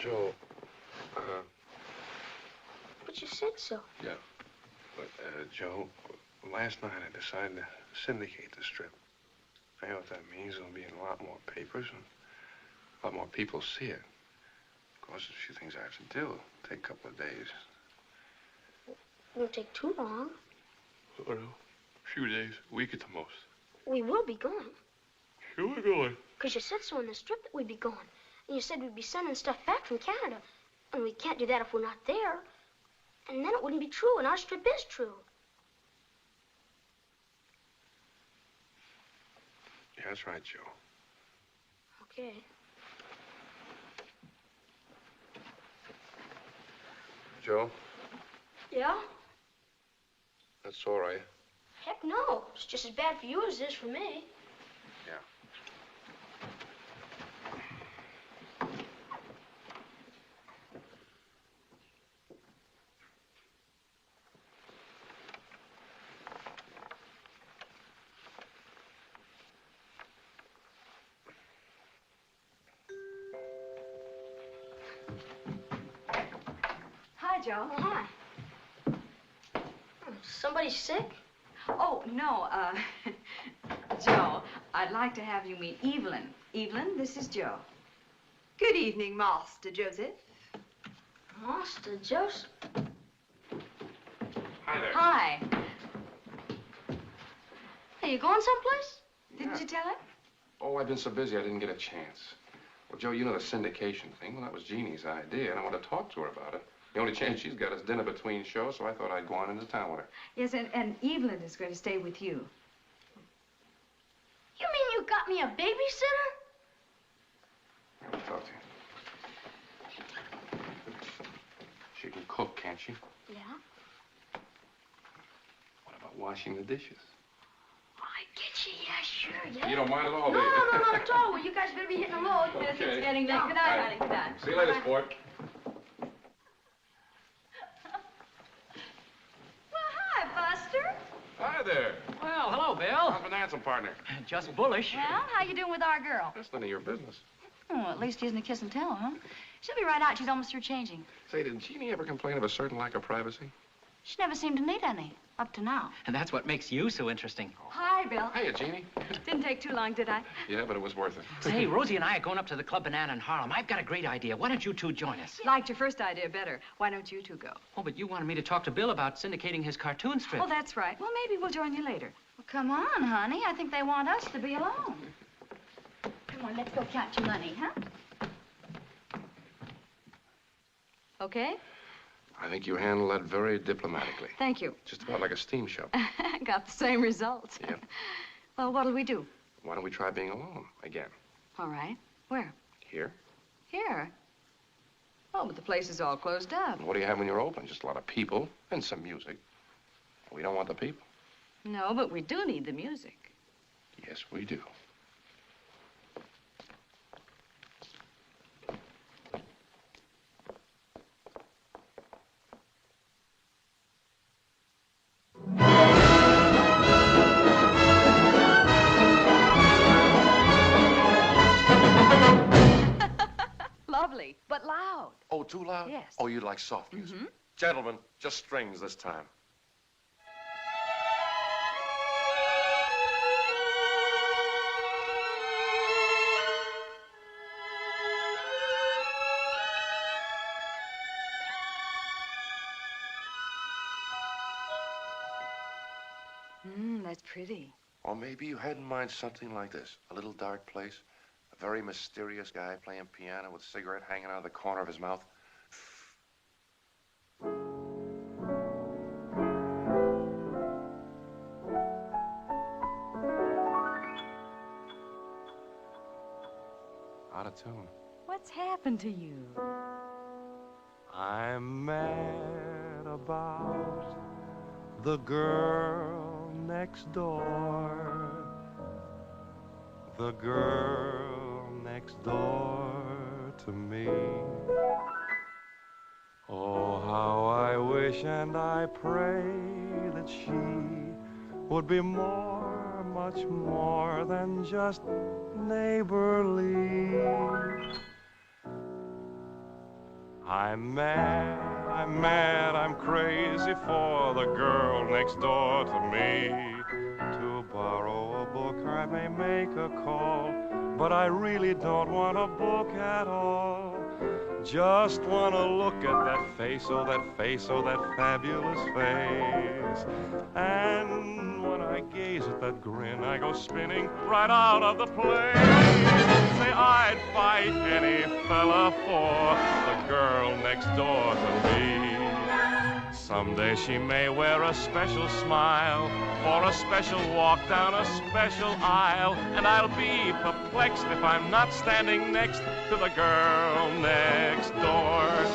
Joe, But you said so. Yeah. But, Joe, last night I decided to syndicate the strip. I know what that means. There'll be in a lot more papers and a lot more people see it. Of course, there's a few things I have to do. It'll take a couple of days. It won't take too long. Oh, no. A few days, a week at the most. We will be going. Sure we're going. Because you said so in the strip that we'd be going. And you said we'd be sending stuff back from Canada. And we can't do that if we're not there. And then it wouldn't be true, and our strip is true. Yeah, that's right, Joe. Okay. Joe, Yeah? that's all right. Heck no. It's just as bad for you as it is for me. Yeah. Joe. Oh, hi. Somebody sick? Oh, no, Joe, I'd like to have you meet Evelyn. Evelyn, this is Joe. Good evening, Master Joseph. Master Joseph? Hi there. Hi. Are you going someplace? Didn't you tell him? Oh, I've been so busy I didn't get a chance. Well, Joe, you know the syndication thing? Well, that was Jeannie's idea, and I want to talk to her about it. The only chance she's got is dinner between shows, so I thought I'd go on into town with her. Yes, and Evelyn is going to stay with you. You mean you got me a babysitter? I'll talk to you. She can cook, can't she? Yeah. What about washing the dishes? I get you, yeah, sure, yeah. You don't mind at all, No, do you? no, not at all. Well, you guys better be hitting the road. Okay. It's getting late. Good night, honey. Good night. See you later, sport. Well, hi, Buster. Hi there. Well, hello, Bill. How's my dancing partner? Just bullish. Well, how you doing with our girl? That's none of your business. Oh, at least he isn't a kiss and tell, huh? She'll be right out. She's almost through changing. Say, did Jeannie ever complain of a certain lack of privacy? She never seemed to need any, up to now. And that's what makes you so interesting. Hi, Bill. Hiya, Jeannie. Didn't take too long, did I? Yeah, but it was worth it. Say, Rosie and I are going up to the Club Banana in Harlem. I've got a great idea. Why don't you two join us? Liked your first idea better. Why don't you two go? Oh, but you wanted me to talk to Bill about syndicating his cartoon strip. Oh, that's right. Well, maybe we'll join you later. Well, come on, honey. I think they want us to be alone. Come on, let's go count your money, huh? Okay? I think you handled that very diplomatically. Thank you. Just about like a steam shop. Got the same results. Yep. Well, what'll we do? Why don't we try being alone again? All right. Where? Here? Here. Oh, but the place is all closed up. What do you have when you're open? Just a lot of people and some music. We don't want the people. No, but we do need the music. Yes, we do. Lovely, but loud. Oh, too loud? Yes. Oh, you'd like soft music. Mm-hmm. Gentlemen, just strings this time. That's pretty. Or maybe you had in mind something like this. A little dark place, a very mysterious guy playing piano with a cigarette hanging out of the corner of his mouth. Out of tune. What's happened to you? I'm mad about the girl next door. The girl next door to me. Oh, how I wish and I pray that she would be more, much more than just neighborly. I'm mad, I'm crazy for the girl next door to me. To borrow a book, I may make a call, but I really don't want a book at all. Just want to look at that face, oh that face, oh that fabulous face. And when I gaze at that grin, I go spinning right out of the place. Say I'd fight any fella for the girl next door to me. Someday she may wear a special smile or a special walk down a special aisle, and I'll be perplexed if I'm not standing next to the girl next door.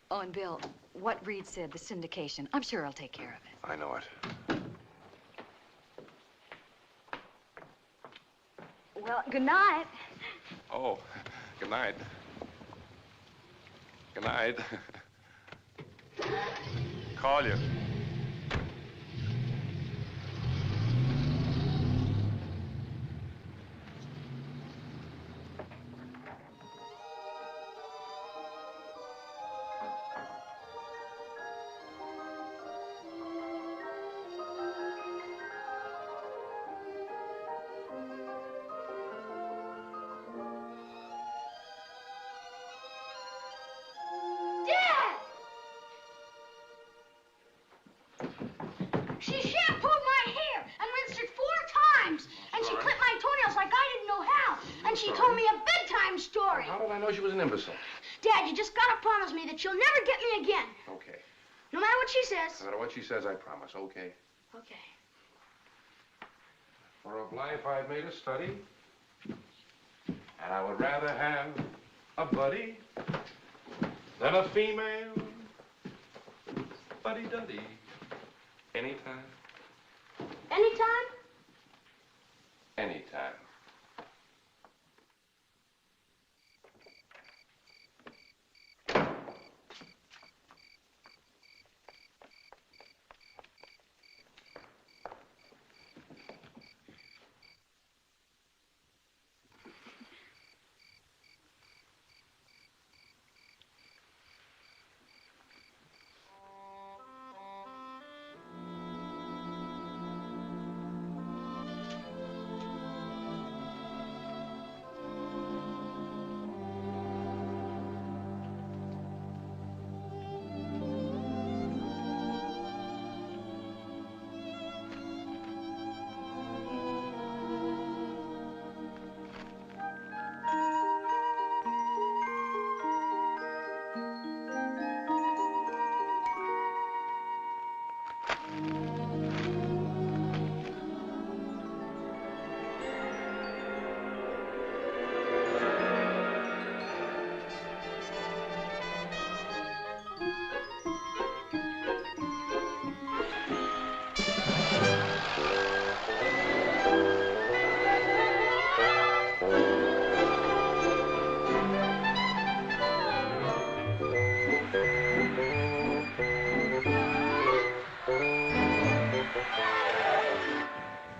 Oh, and Bill, what Reed said, the syndication, I'm sure I'll take care of it. I know it. Well, good night. Oh, good night. Good night. Call you. She shampooed my hair and rinsed it 4 times. And she clipped my toenails like I didn't know how. And she told me a bedtime story. How did I know she was an imbecile? Dad, you just gotta promise me that you'll never get me again. Okay. No matter what she says. No matter what she says, I promise. Okay. Okay. For of life I've made a study, and I would rather have a buddy than a female buddy-duddy. Anytime. Anytime? Anytime.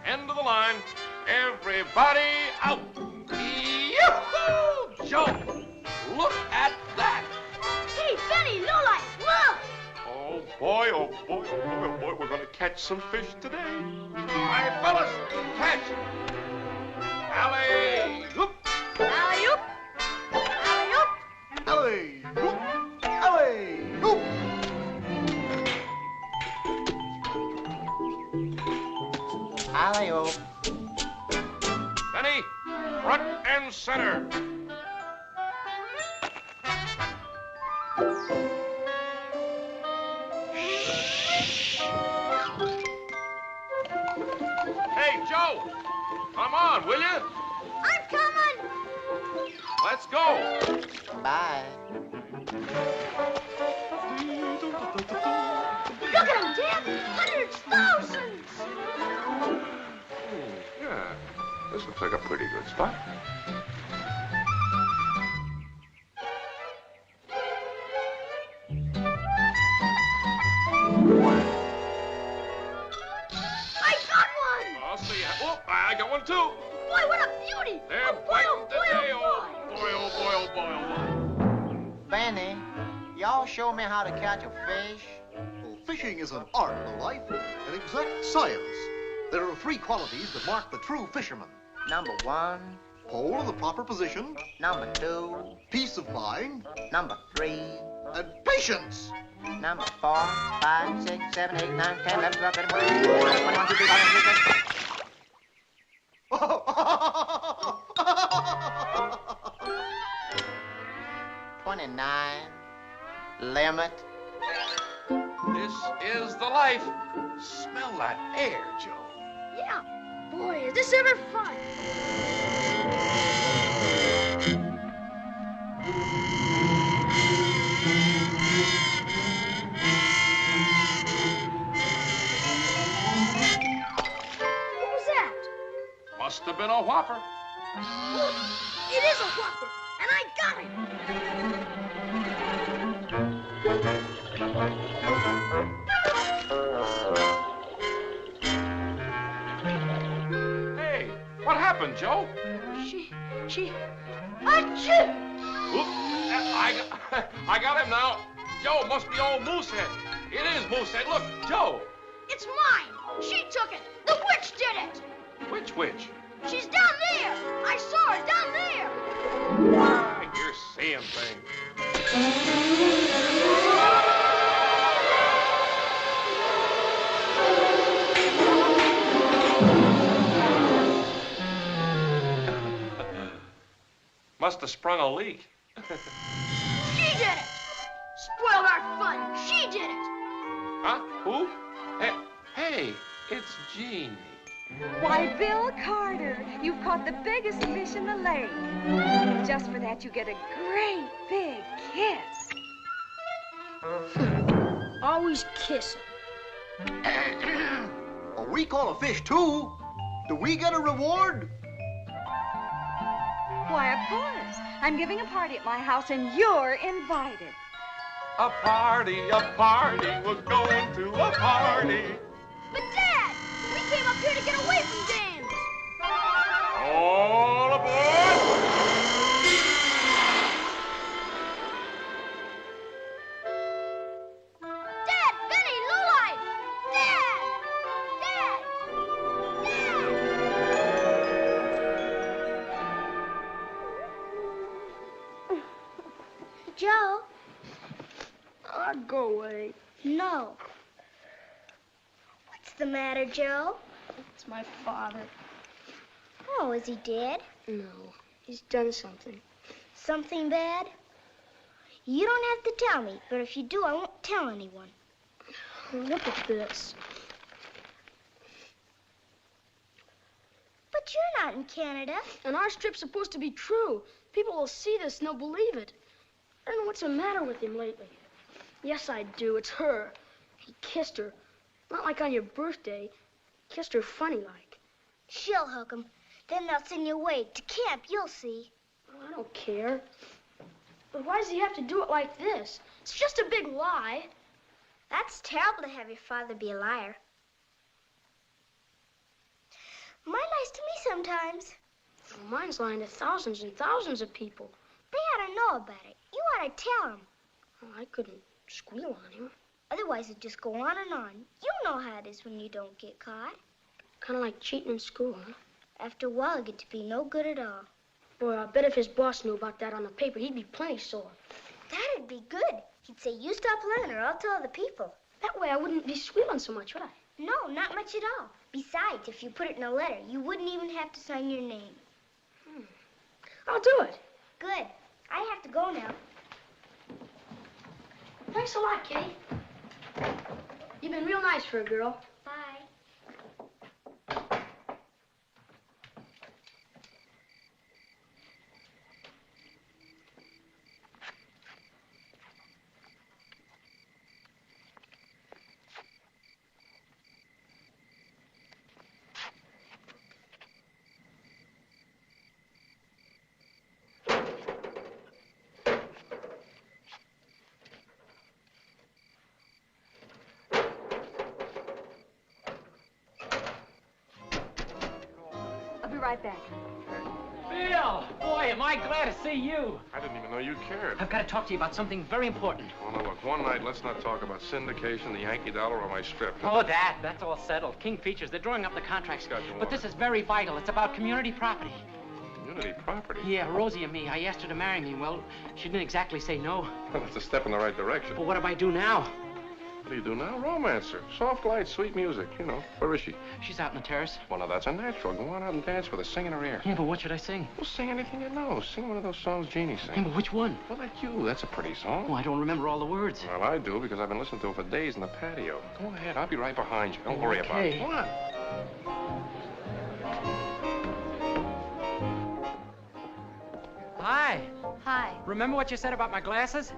End of the line. Everybody out. Yoo-hoo! Joe, look at that. Hey, Benny, no light, look! Oh, boy, oh, boy, oh, boy, oh, boy. We're going to catch some fish today. All right, fellas, catch. Alley-oop. Alley-oop! Alley-oop! Alley-oop! Alley-oop! Alley-oop. Benny, front and center. Hey, Joe, come on, will you? I'm coming! Let's go. Bye. Look at him, Dad! Hundreds, thousands! Yeah, this looks like a pretty good spot. I got one! I'll see ya. Oh, I got one too. Boy, what a beauty! They're Oh, boy, biting oh, boy, today. oh, Oh, boy, oh, boy, oh, boy, oh, boy. Benny, y'all show me how to catch a fish? Well, fishing is an art, no life, an exact science. There are 3 qualities that mark the true fisherman. Number 1. Pole in the proper position. Number 2. Peace of mind. Number 3. And patience. Number 4, 5, 6, 7, 8, 9, 10, 11, 12, 13, 14, 15, 16, 17, 18, 19, 20, 29. Limit. This is the life. Smell that air, Joe. Yeah. Boy, is this ever fun? Whopper. It is a Whopper, and I got it. Hey, what happened, Joe? She... Achoo! Oop, I got him now. Joe, it must be old Moosehead. It is Moosehead. Look, Joe. It's mine. She took it. The witch did it. Which witch? She's down there. I saw her down there. Ah, you're seeing things. Must have sprung a leak. She did it. Spoiled our fun. She did it. Huh? Who? Hey, it's Jeannie. Why, Bill Carter, you've caught the biggest fish in the lake. Just for that, you get a great big kiss. Always kissing. We call a fish, too. Do we get a reward? Why, of course. I'm giving a party at my house, and you're invited. A party, we're going to a party. But, Dad, we came up here to get away from Dan's. All aboard! Dad, Benny, lowlife! Dad! Dad! Dad! Joe? Go away. No. What's the matter, Joe? It's my father. Oh, is he dead? No, he's done something. Something bad? You don't have to tell me, but if you do, I won't tell anyone. Look at this. But you're not in Canada. And our strip's supposed to be true. People will see this and they'll believe it. I don't know what's the matter with him lately. Yes, I do. It's her. He kissed her. Not like on your birthday. Kissed her funny like. She'll hook him. Then they'll send you away to camp, you'll see. Oh, I don't care. But why does he have to do it like this? It's just a big lie. That's terrible to have your father be a liar. Mine lies to me sometimes. Well, mine's lying to thousands and thousands of people. They ought to know about it. You ought to tell them. Well, I couldn't squeal on him. Otherwise, it'd just go on and on. You know how it is when you don't get caught. Kind of like cheating in school, huh? After a while, it'd get to be no good at all. Boy, I bet if his boss knew about that on the paper, he'd be plenty sore. That'd be good. He'd say, you stop lying or I'll tell other people. That way I wouldn't be squealing so much, would I? No, not much at all. Besides, if you put it in a letter, you wouldn't even have to sign your name. I'll do it. Good. I have to go now. Thanks a lot, Kitty. You've been real nice for a girl. Bye. I'll be right back. Bill! Boy, am I glad to see you. I didn't even know you cared. I've got to talk to you about something very important. Oh, no, look, one night, let's not talk about syndication, the Yankee Dollar, or my strip. Oh, that's all settled. King Features, they're drawing up the contracts. But this is very vital. It's about community property. Community property? Yeah, Rosie and me. I asked her to marry me. Well, she didn't exactly say no. Well, that's a step in the right direction. But what do I do now? What do you do now? Romance her. Soft light, sweet music, you know. Where is she? She's out on the terrace. Well, now, that's a natural. Go on out and dance with her. Sing in her ear. Yeah, but what should I sing? Well, sing anything you know. Sing one of those songs Jeannie Yeah, sings. but which one? Well, like you. That's a pretty song. Oh, I don't remember all the words. Well, I do, because I've been listening to it for days in the patio. Go ahead. I'll be right behind you. Don't worry about it. Go on. Hi. Hi. Remember what you said about my glasses?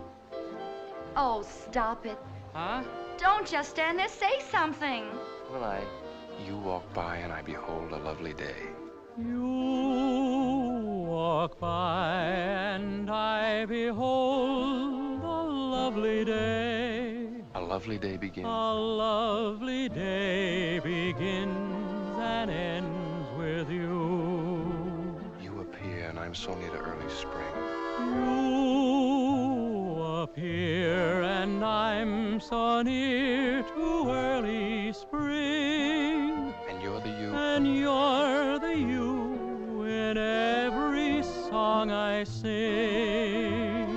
Oh, stop it. Huh? Don't just stand there. Say something. Well, you walk by and I behold a lovely day. You walk by and I behold a lovely day. A lovely day begins. A lovely day begins and ends with you. You appear and I'm so near to early spring. You appear and I'm so near to early spring. And you're the you. And you're the you in every song I sing.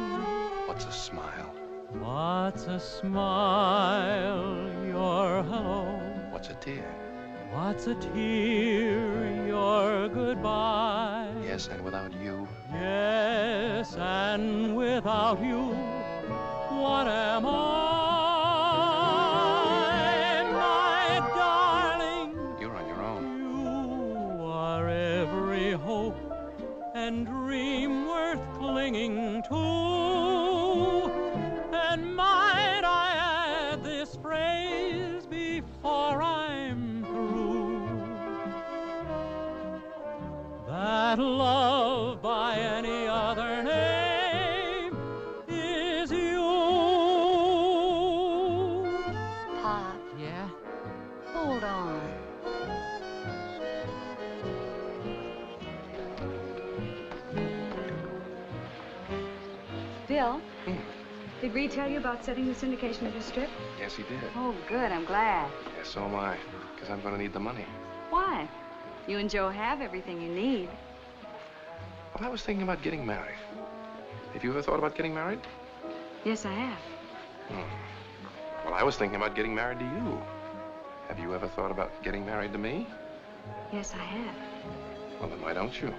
What's a smile? What's a smile? Your hello. What's a tear? What's a tear? Your goodbye. Yes, and without you. Yes, and without you, what am I? My darling. You're on your own. You are every hope and dream worth clinging to. And might I add this phrase before I'm through? That love by any other name is you. Pop. Yeah? Hold on. Bill, did Reed tell you about setting the syndication of your strip? Yes, he did. Oh, good. I'm glad. Yes, so am I. Because I'm going to need the money. Why? You and Joe have everything you need. Well, I was thinking about getting married. Have you ever thought about getting married? Yes, I have. Well, I was thinking about getting married to you. Have you ever thought about getting married to me? Yes, I have. Well, then why don't you?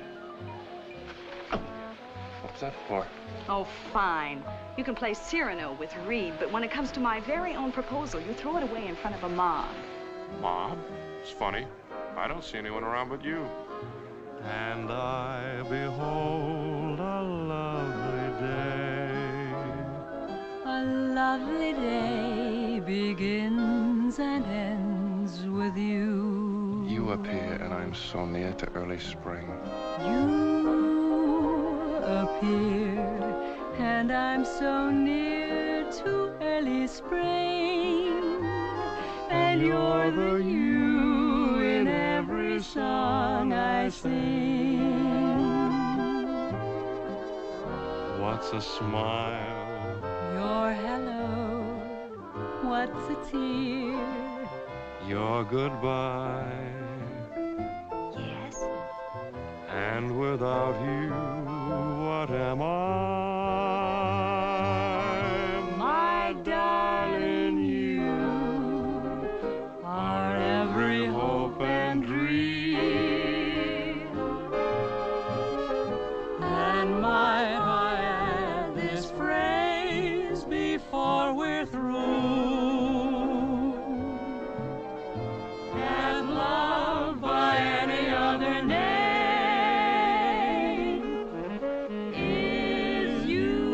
What's that for? Oh, fine. You can play Cyrano with Reed, but when it comes to my very own proposal, you throw it away in front of a mob. Mom, it's funny. I don't see anyone around but you. And I behold a lovely day. A lovely day begins and ends with you. You appear and I'm so near to early spring. You appear and I'm so near to early spring. And you're the you in every song I sing. What's a smile? Your hello, what's a tear? Your goodbye. Yes? And without you, what am I? My darling, you are every hope and dream. And might I add this phrase before we're through? And love by any other name is you.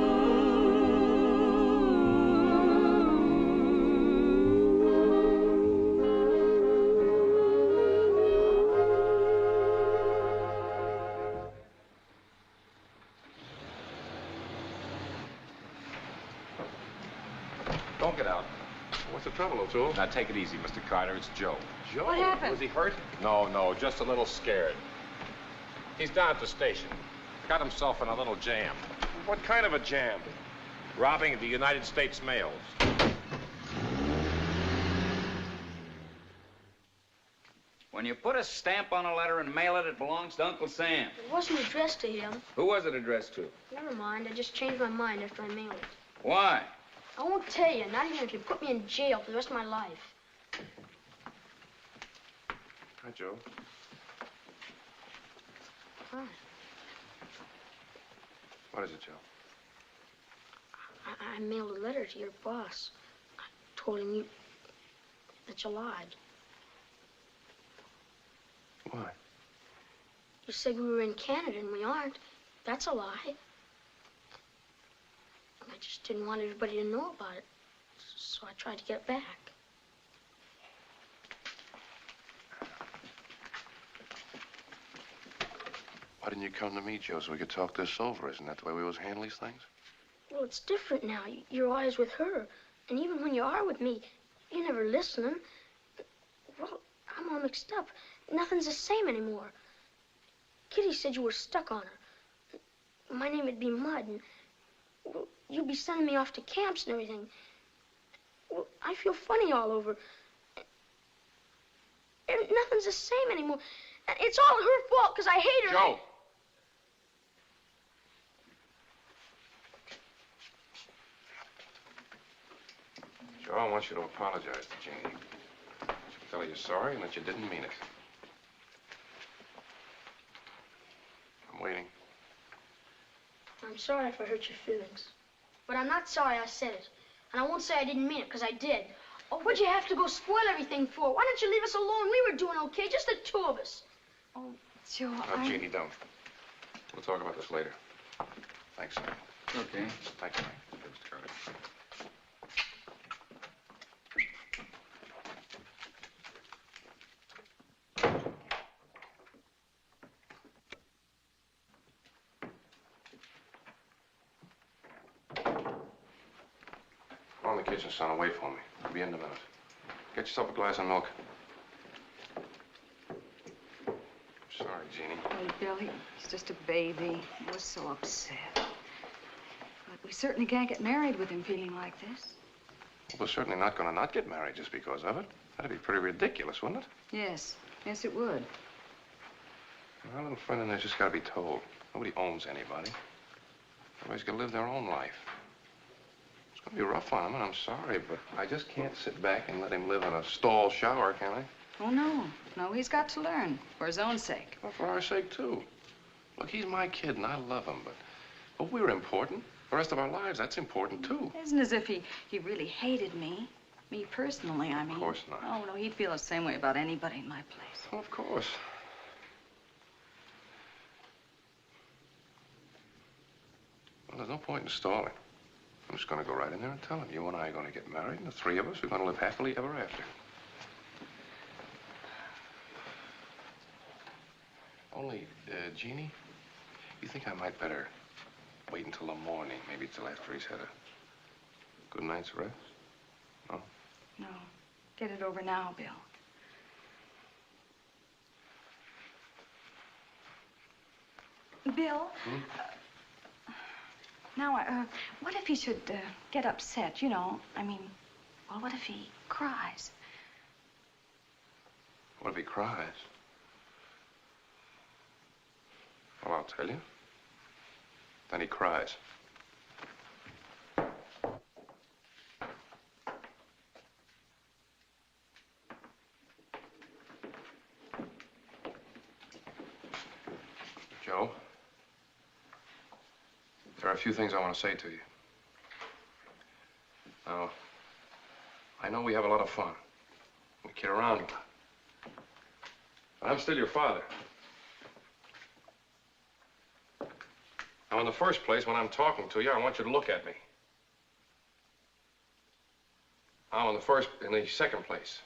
Don't get out. What's the trouble, O'Toole? Now, take it easy, Mr. Carter. It's Joe. Joe? What happened? Was he hurt? No, just a little scared. He's down at the station. Got himself in a little jam. What kind of a jam? Robbing the United States mails. When you put a stamp on a letter and mail it, it belongs to Uncle Sam. It wasn't addressed to him. Who was it addressed to? Never mind. I just changed my mind after I mailed it. Why? I won't tell you, not even if you put me in jail for the rest of my life. Hi, Joe. Hi. What is it, Joe? I mailed a letter to your boss. I told him that you lied. Why? You said we were in Canada and we aren't. That's a lie. I just didn't want everybody to know about it. So I tried to get it back. Why didn't you come to me, Joe, so we could talk this over? Isn't that the way we always handle these things? Well, it's different now. You're always with her. And even when you are with me, you're never listening. Well, I'm all mixed up. Nothing's the same anymore. Kitty said you were stuck on her. My name would be Mud, and well, you'd be sending me off to camps and everything. Well, I feel funny all over. And nothing's the same anymore. And it's all her fault, because I hate her. Joe! Joe, I want you to apologize to Jeannie. Tell her you're sorry and that you didn't mean it. I'm waiting. I'm sorry if I hurt your feelings. But I'm not sorry I said it. And I won't say I didn't mean it, because I did. Oh, what'd you have to go spoil everything for? Why don't you leave us alone? We were doing okay, just the two of us. Oh, Joe, No, Jeannie, don't. We'll talk about this later. Thanks, son. Okay. Thank you, Mike. Mr. Carter. Go in the kitchen, son. Wait for me. I'll be in a minute. Get yourself a glass of milk. Sorry, Jeannie. Oh, Billy, he's just a baby. I was so upset. But we certainly can't get married with him feeling like this. We're certainly not going to not get married just because of it. That'd be pretty ridiculous, wouldn't it? Yes. Yes, it would. Our little friend in there's just got to be told. Nobody owns anybody. Everybody's got to live their own life. It's going to be rough on him, and I'm sorry, but I just can't sit back and let him live in a stall shower, can I? Oh, no. No, he's got to learn for his own sake. Well, for our sake, too. Look, he's my kid, and I love him, but we're important. The rest of our lives, that's important, too. It isn't as if he really hated me. Me personally, I mean. Of course not. Oh, no, he'd feel the same way about anybody in my place. Well, of course. Well, there's no point in stalling. I'm just going to go right in there and tell him. You and I are going to get married, and the three of us are going to live happily ever after. Only, Jeannie, you think I might better wait until the morning, maybe till after he's had a good night's rest? No? No. Get it over now, Bill. Bill? Now, what if he should get upset, you know? I mean, well, what if he cries? What if he cries? Well, I'll tell you. Then he cries. Joe, there are a few things I want to say to you. Now, I know we have a lot of fun. We kid around a lot. But I'm still your father. Now, in the first place, when I'm talking to you, I want you to look at me. Now, in the second place,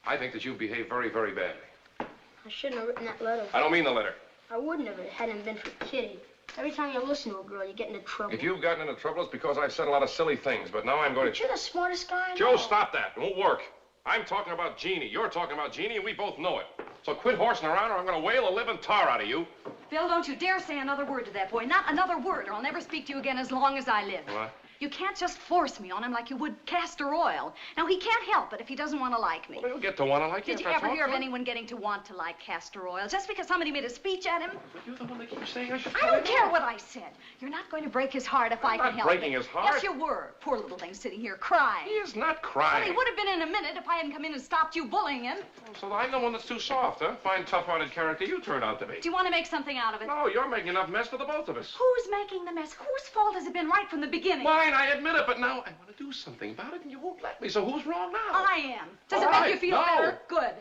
I think that you've behaved very, very badly. I shouldn't have written that letter. I don't mean the letter. I wouldn't have if it hadn't been for Kitty. Every time you listen to a girl, you get into trouble. If you've gotten into trouble, it's because I've said a lot of silly things, but now I'm going But you're the smartest guy I know. Joe, stop that. It won't work. I'm talking about Jeannie. You're talking about Jeannie, and we both know it. So quit horsing around, or I'm going to whale the living tar out of you. Bill, don't you dare say another word to that boy. Not another word, or I'll never speak to you again as long as I live. What? You can't just force me on him like you would castor oil. Now, he can't help it if he doesn't want to like me. Well, he'll get to want to like you. Did you ever hear of anyone getting to want to like castor oil just because somebody made a speech at him? But you're the one that keeps saying I should. I don't care what I said. You're not going to break his heart if I can help it. breaking his heart. Yes, you were. Poor little thing sitting here crying. He is not Well, crying. he would have been in a minute if I hadn't come in and stopped you bullying him. So I'm the one that's too soft, huh? Fine, tough-hearted character you turned out to be. Do you want to make something out of it? No, you're making enough mess for the both of us. Who's making the mess? Whose fault has it been right from the beginning? Mine, I admit it, but now I want to do something about it, and you won't let me, so who's wrong now? I am. Does All it make right, you feel no. better? Good.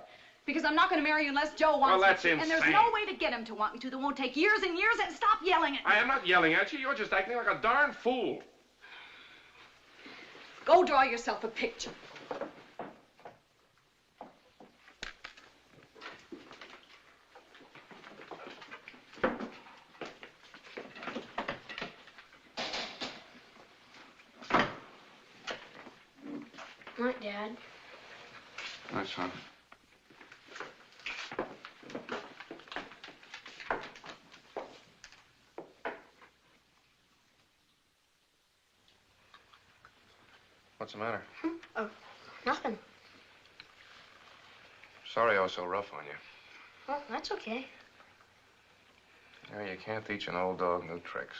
Because I'm not going to marry you unless Joe wants Well, that's me to. And there's insane. no way to get him to want me to that won't take years and years, and stop yelling at me. I am not yelling at you. You're just acting like a darn fool. Go draw yourself a picture. Night, Dad. Night, son. What's the matter? Oh, nothing. Sorry I was so rough on you. Well, that's okay. You know, you can't teach an old dog new tricks.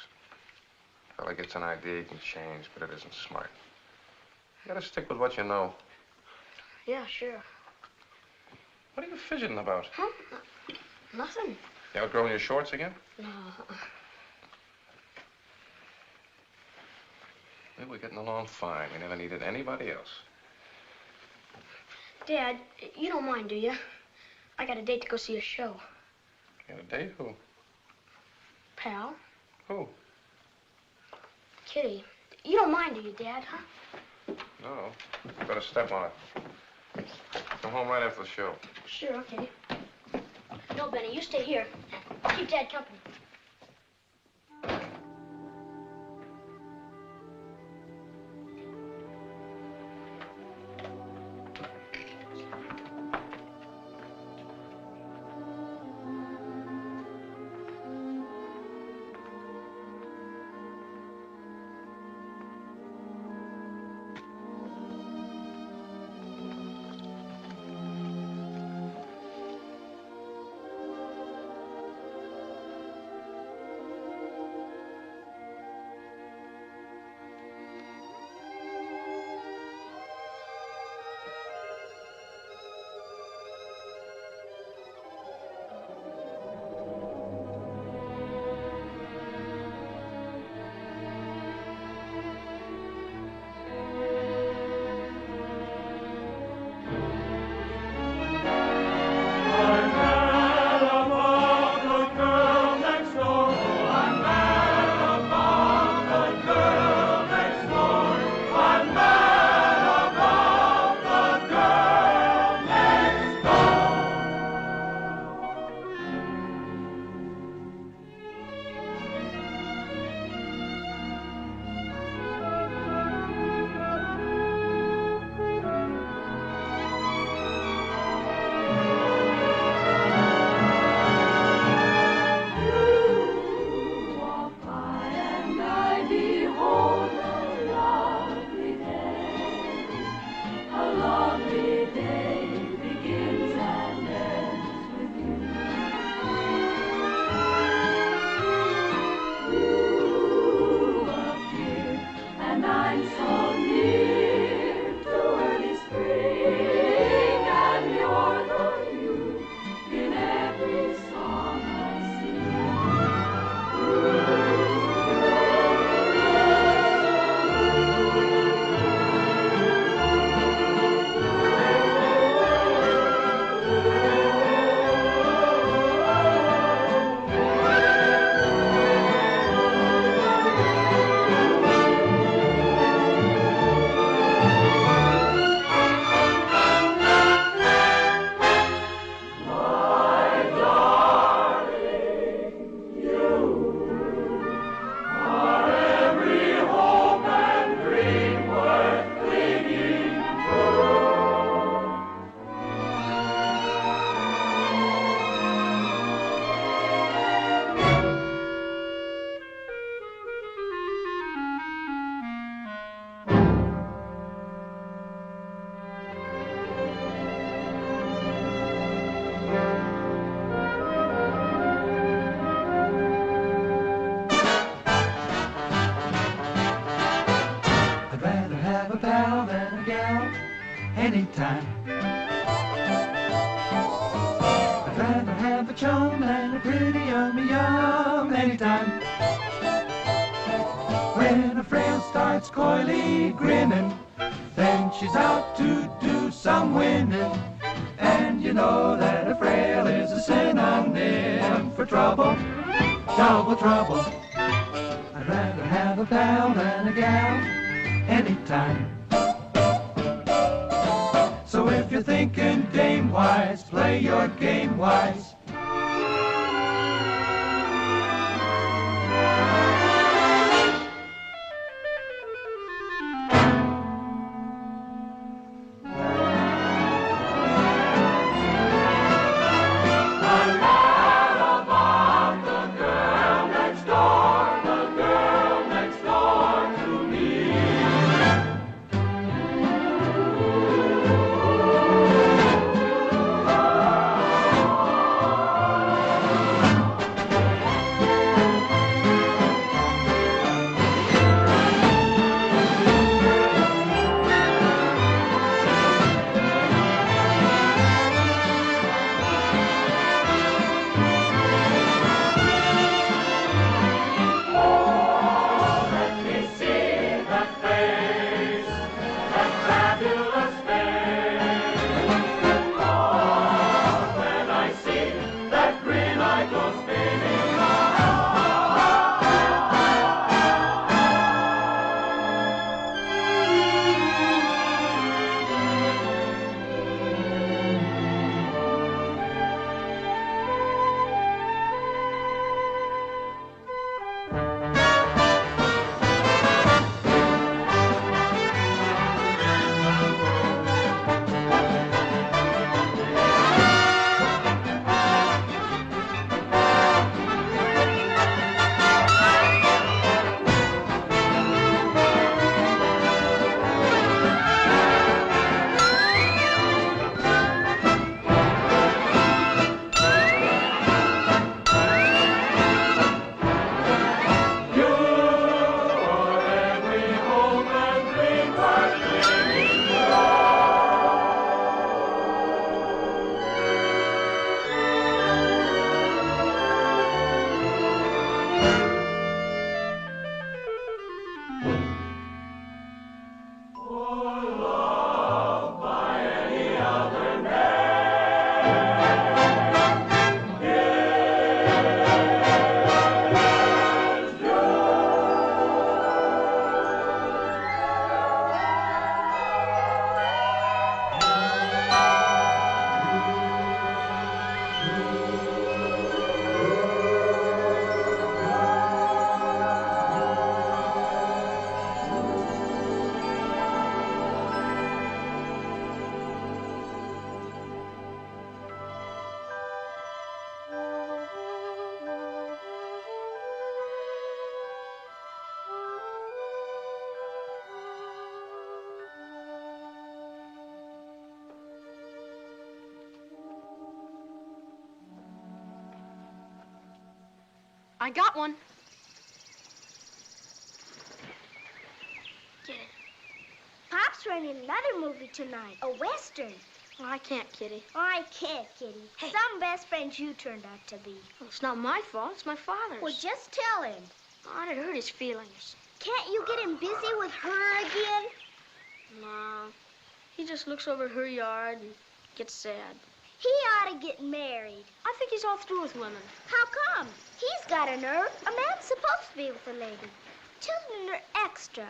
A fella gets an idea, he can change, but it isn't smart. You gotta stick with what you know. Yeah, sure. What are you fidgeting about? Huh? Nothing. You outgrowing your shorts again? No. Well, we're getting along fine. We never needed anybody else. Dad, you don't mind, do you? I got a date to go see a show. You got a date? Who? Pal? Who? Kitty. You don't mind, do you, Dad, huh? No. Better step on it. Come home right after the show. Sure, okay. No, Benny, you stay here. Keep Dad company. anytime. I'd rather have a chum than a pretty yummy yum anytime. When a frail starts coyly grinning, then she's out to do some winning. And you know that a frail is a synonym for trouble, double trouble. I'd rather have a pal than a gal anytime. So if you're thinking dame-wise, play your game wise. I got one. Get it. Pop's renting another movie tonight, a Western. Well, I can't, Kitty. I can't, Kitty. Hey. Some best friends you turned out to be. Well, it's not my fault. It's my father's. Well, just tell him. Oh, it'd hurt his feelings. Can't you get him busy with her again? No. He just looks over at her yard and gets sad. He ought to get married. I think he's all through with women. How come? He's got a nerve. A man's supposed to be with a lady. Children are extra.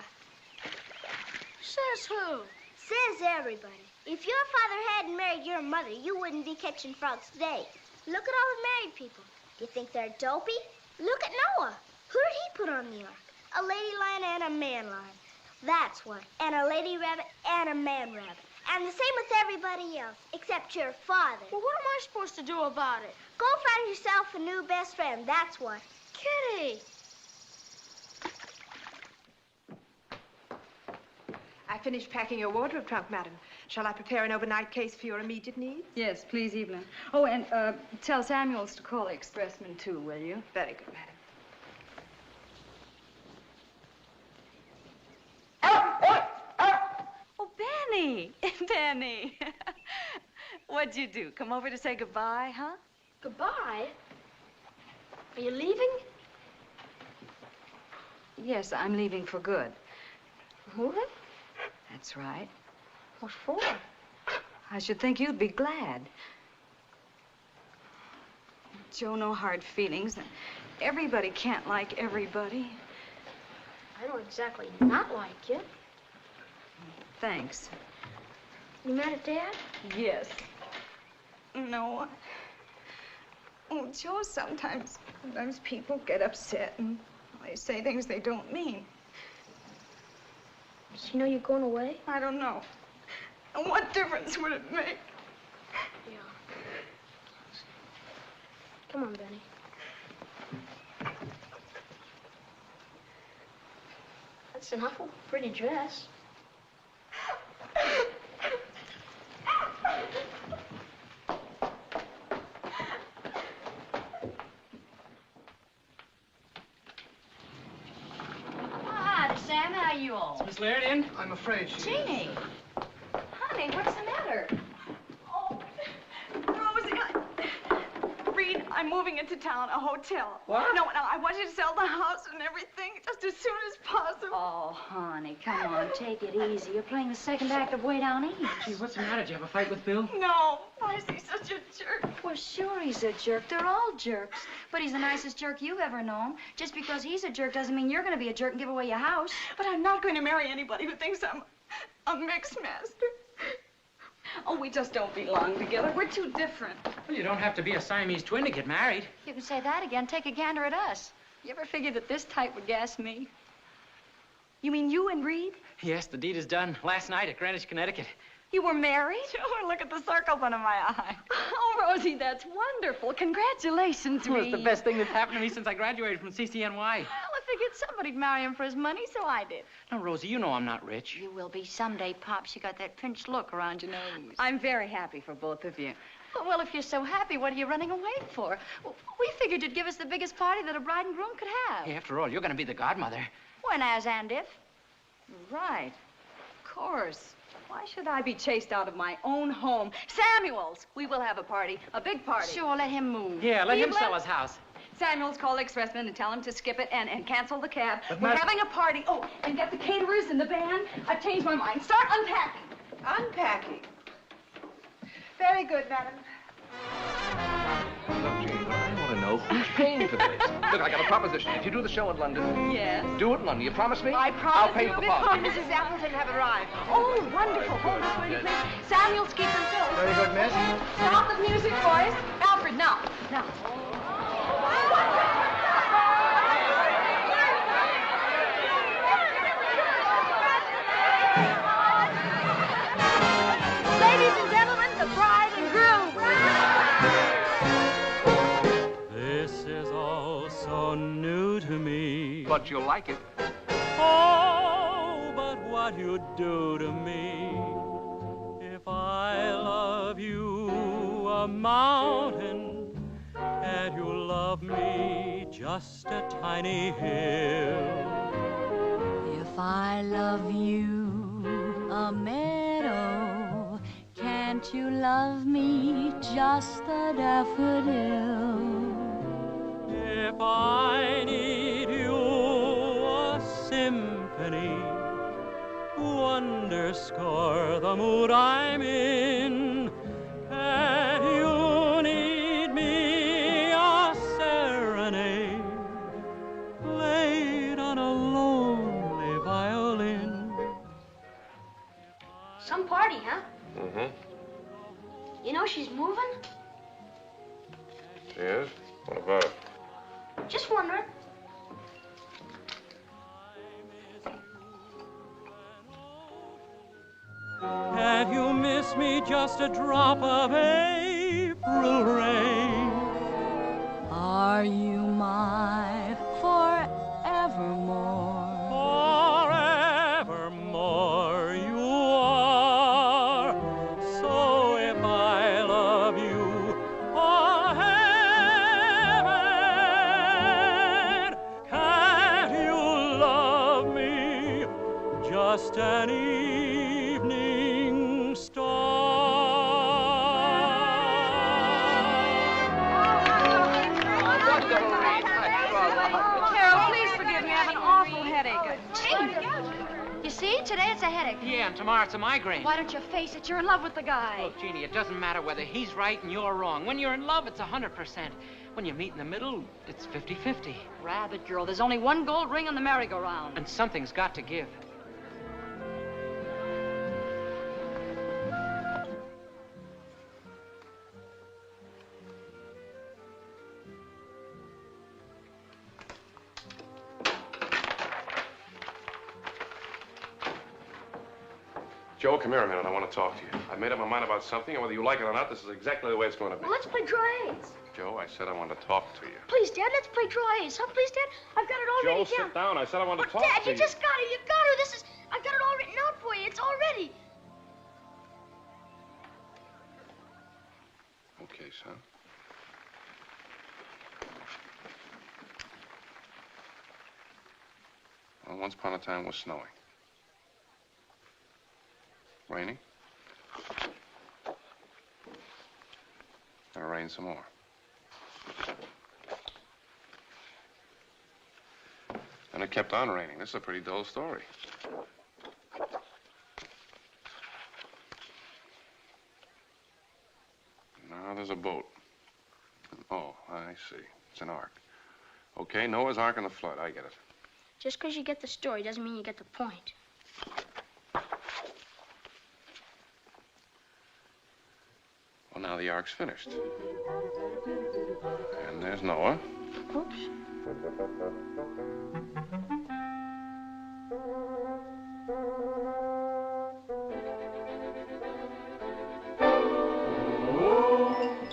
Says who? Says everybody. If your father hadn't married your mother, you wouldn't be catching frogs today. Look at all the married people. Do you think they're dopey? Look at Noah. Who did he put on the ark? A lady lion and a man lion. That's what. And a lady rabbit and a man rabbit. And the same with everybody else, except your father. Well, what am I supposed to do about it? Go find yourself a new best friend, that's what. Kitty! I finished packing your wardrobe trunk, madam. Shall I prepare an overnight case for your immediate needs? Yes, please, Evelyn. Oh, and tell Samuels to call the expressman, too, will you? Very good, madam. Oh, Benny! Benny! What'd you do? Come over to say goodbye, huh? Goodbye? Are you leaving? Yes, I'm leaving for good. Moving? That's right. What for? I should think you'd be glad. Joe, no hard feelings. Everybody can't like everybody. I don't exactly not like you. Thanks. You mad at Dad? Yes. No. Oh, Joe, sometimes people get upset and they say things they don't mean. Does he know you're going away? I don't know. And what difference would it make? Yeah. Come on, Benny. That's an awful pretty dress. Hi, Sam, how are you all? Is Miss Laird in? I'm afraid she Jeannie. Honey, what's the matter? Oh, Rosie, Reed, I'm moving into town, a hotel. What? No, I want you to sell the house and everything just as soon as possible. Oh, honey, come on, take it easy. You're playing the second act of Way Down East. Gee, what's the matter? Did you have a fight with Bill? No, why is he such a jerk? Well, sure he's a jerk. They're all jerks. But he's the nicest jerk you've ever known. Just because he's a jerk doesn't mean you're going to be a jerk and give away your house. But I'm not going to marry anybody who thinks I'm a mix master. Oh, we just don't belong together. We're too different. Well, you don't have to be a Siamese twin to get married. You can say that again. Take a gander at us. You ever figured that this type would gas me? You mean you and Reed? Yes, the deed is done last night at Greenwich, Connecticut. You were married? Oh, look at the circles under my eye. Oh, Rosie, that's wonderful. Congratulations, Well, Reed. it's the best thing that's happened to me since I graduated from CCNY. Well, I figured somebody'd marry him for his money, so I did. Now, Rosie, you know I'm not rich. You will be someday, Pops. You got that pinched look around your nose. I'm very happy for both of you. Well, if you're so happy, what are you running away for? We figured you'd give us the biggest party that a bride and groom could have. Hey, after all, you're going to be the godmother. When, as and if? Right. Of course. Why should I be chased out of my own home? Samuels, we will have a party, a big party. Sure, let him move. Yeah, let him Evelyn? sell his house. Samuels, call the expressman and tell him to skip it and cancel the cab. But We're Madam- having a party. Oh, and get the caterers and the band. I've changed my mind. Start unpacking. Unpacking. Very good, madam. Look, Jean, I want to know who's paying for this. Look, I got a proposition. If you do the show in London, Yes. do it in London. You promise me? I promise I'll pay you for the this party. one. Mrs. Appleton have arrived. Oh, wonderful. Hold this, will you, please? Samuels, keep them filled. Very good, miss. Stop the music, boys. Alfred, now. Now. Ladies and gentlemen, the bride and groom. This is all so new to me. But you'll like it. Oh, but what you'd do to me if I love you a mountain at you love me just a tiny hill? If I love you, a meadow, can't you love me just a daffodil? If I need you, a symphony to underscore the mood I'm in. And you need me, a serenade played on a lonely violin. Some party, huh? Mm-hmm. You know she's moving? She is? What about it? Just wondering. Can't you miss me just a drop of April rain? Are you my forevermore? Forevermore you are. So if I love you, oh heaven, can't you love me just an evening star? Carol, please forgive me. I have an awful headache. Gee, you see, today it's a headache. Yeah, and tomorrow it's a migraine. Why don't you face it? You're in love with the guy. Look, Jeannie, it doesn't matter whether he's right and you're wrong. When you're in love, it's 100%. When you meet in the middle, it's 50-50. Rabbit girl, there's only one gold ring on the merry-go-round. And something's got to give. Joe, come here a minute. I want to talk to you. I've made up my mind about something, and whether you like it or not, this is exactly the way it's going to be. Well, let's play draw aids. Joe, I said I wanted to talk to you. Please, Dad, let's play draw aids. Huh? Please, Dad? I've got it all Joe, written down. sit down. I said I wanted to talk Dad, to you just got it. You got her. I've got it all written out for you. It's all ready. Okay, son. Well, once upon a time it was snowing. Raining. Gonna rain some more. And it kept on raining. This is a pretty dull story. Now there's a boat. Oh, I see. It's an ark. Okay, Noah's Ark and the flood. I get it. Just because you get the story doesn't mean you get the point. Well, now the ark's finished. And there's Noah. Oops.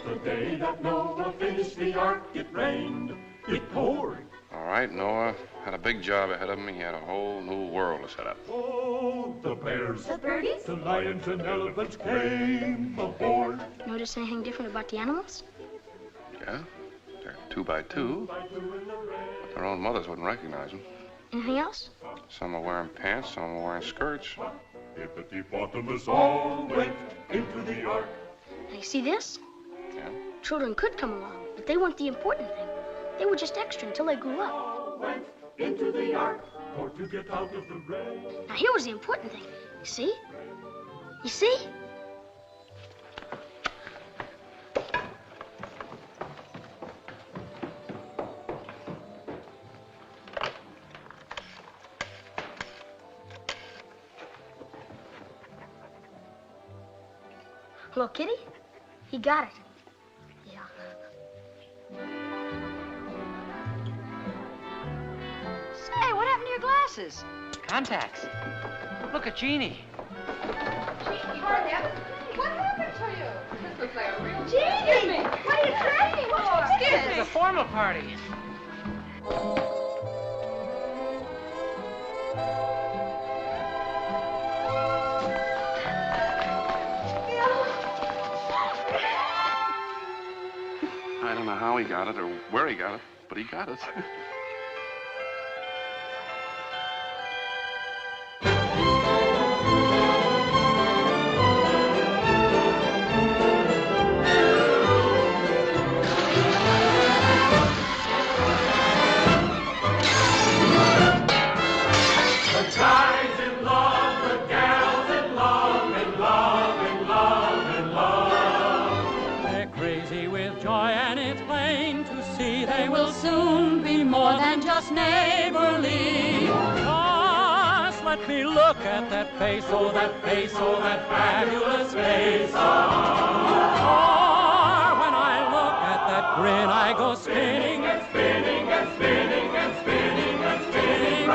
The day that Noah finished the ark, it rained, it poured. All right, Noah had a big job ahead of him. He had a whole new world to set up. Oh, the bears, The birdies? the lions and elephants came aboard. Notice anything different about the animals? Yeah, they're 2 by 2, but their own mothers wouldn't recognize them. Anything else? Some are wearing pants, some are wearing skirts. Hippopotamus all went into the ark. Now, you see this? Yeah. Children could come along, but they weren't the important thing. They were just extra until they grew up. Went into the ark for to get out of the rain. Now, here was the important thing. You see? You see? Hello, Kitty? He got it. Yeah. Say, what happened to your glasses? Contacts. Look at Jeannie. What happened to you? This looks like a real... Excuse me. What are you crying for? It's a formal party. I don't know how he he got it or where he got it, but he got it. The guys in love, the gals in love, in love, in love, in love. They're crazy with joy, and it's plain to see they will soon be more than just neighborly. Just let me look at that face, oh that face, oh that fabulous face. Or when I look at that grin, I go spinning and spinning and spinning and spinning and spinning.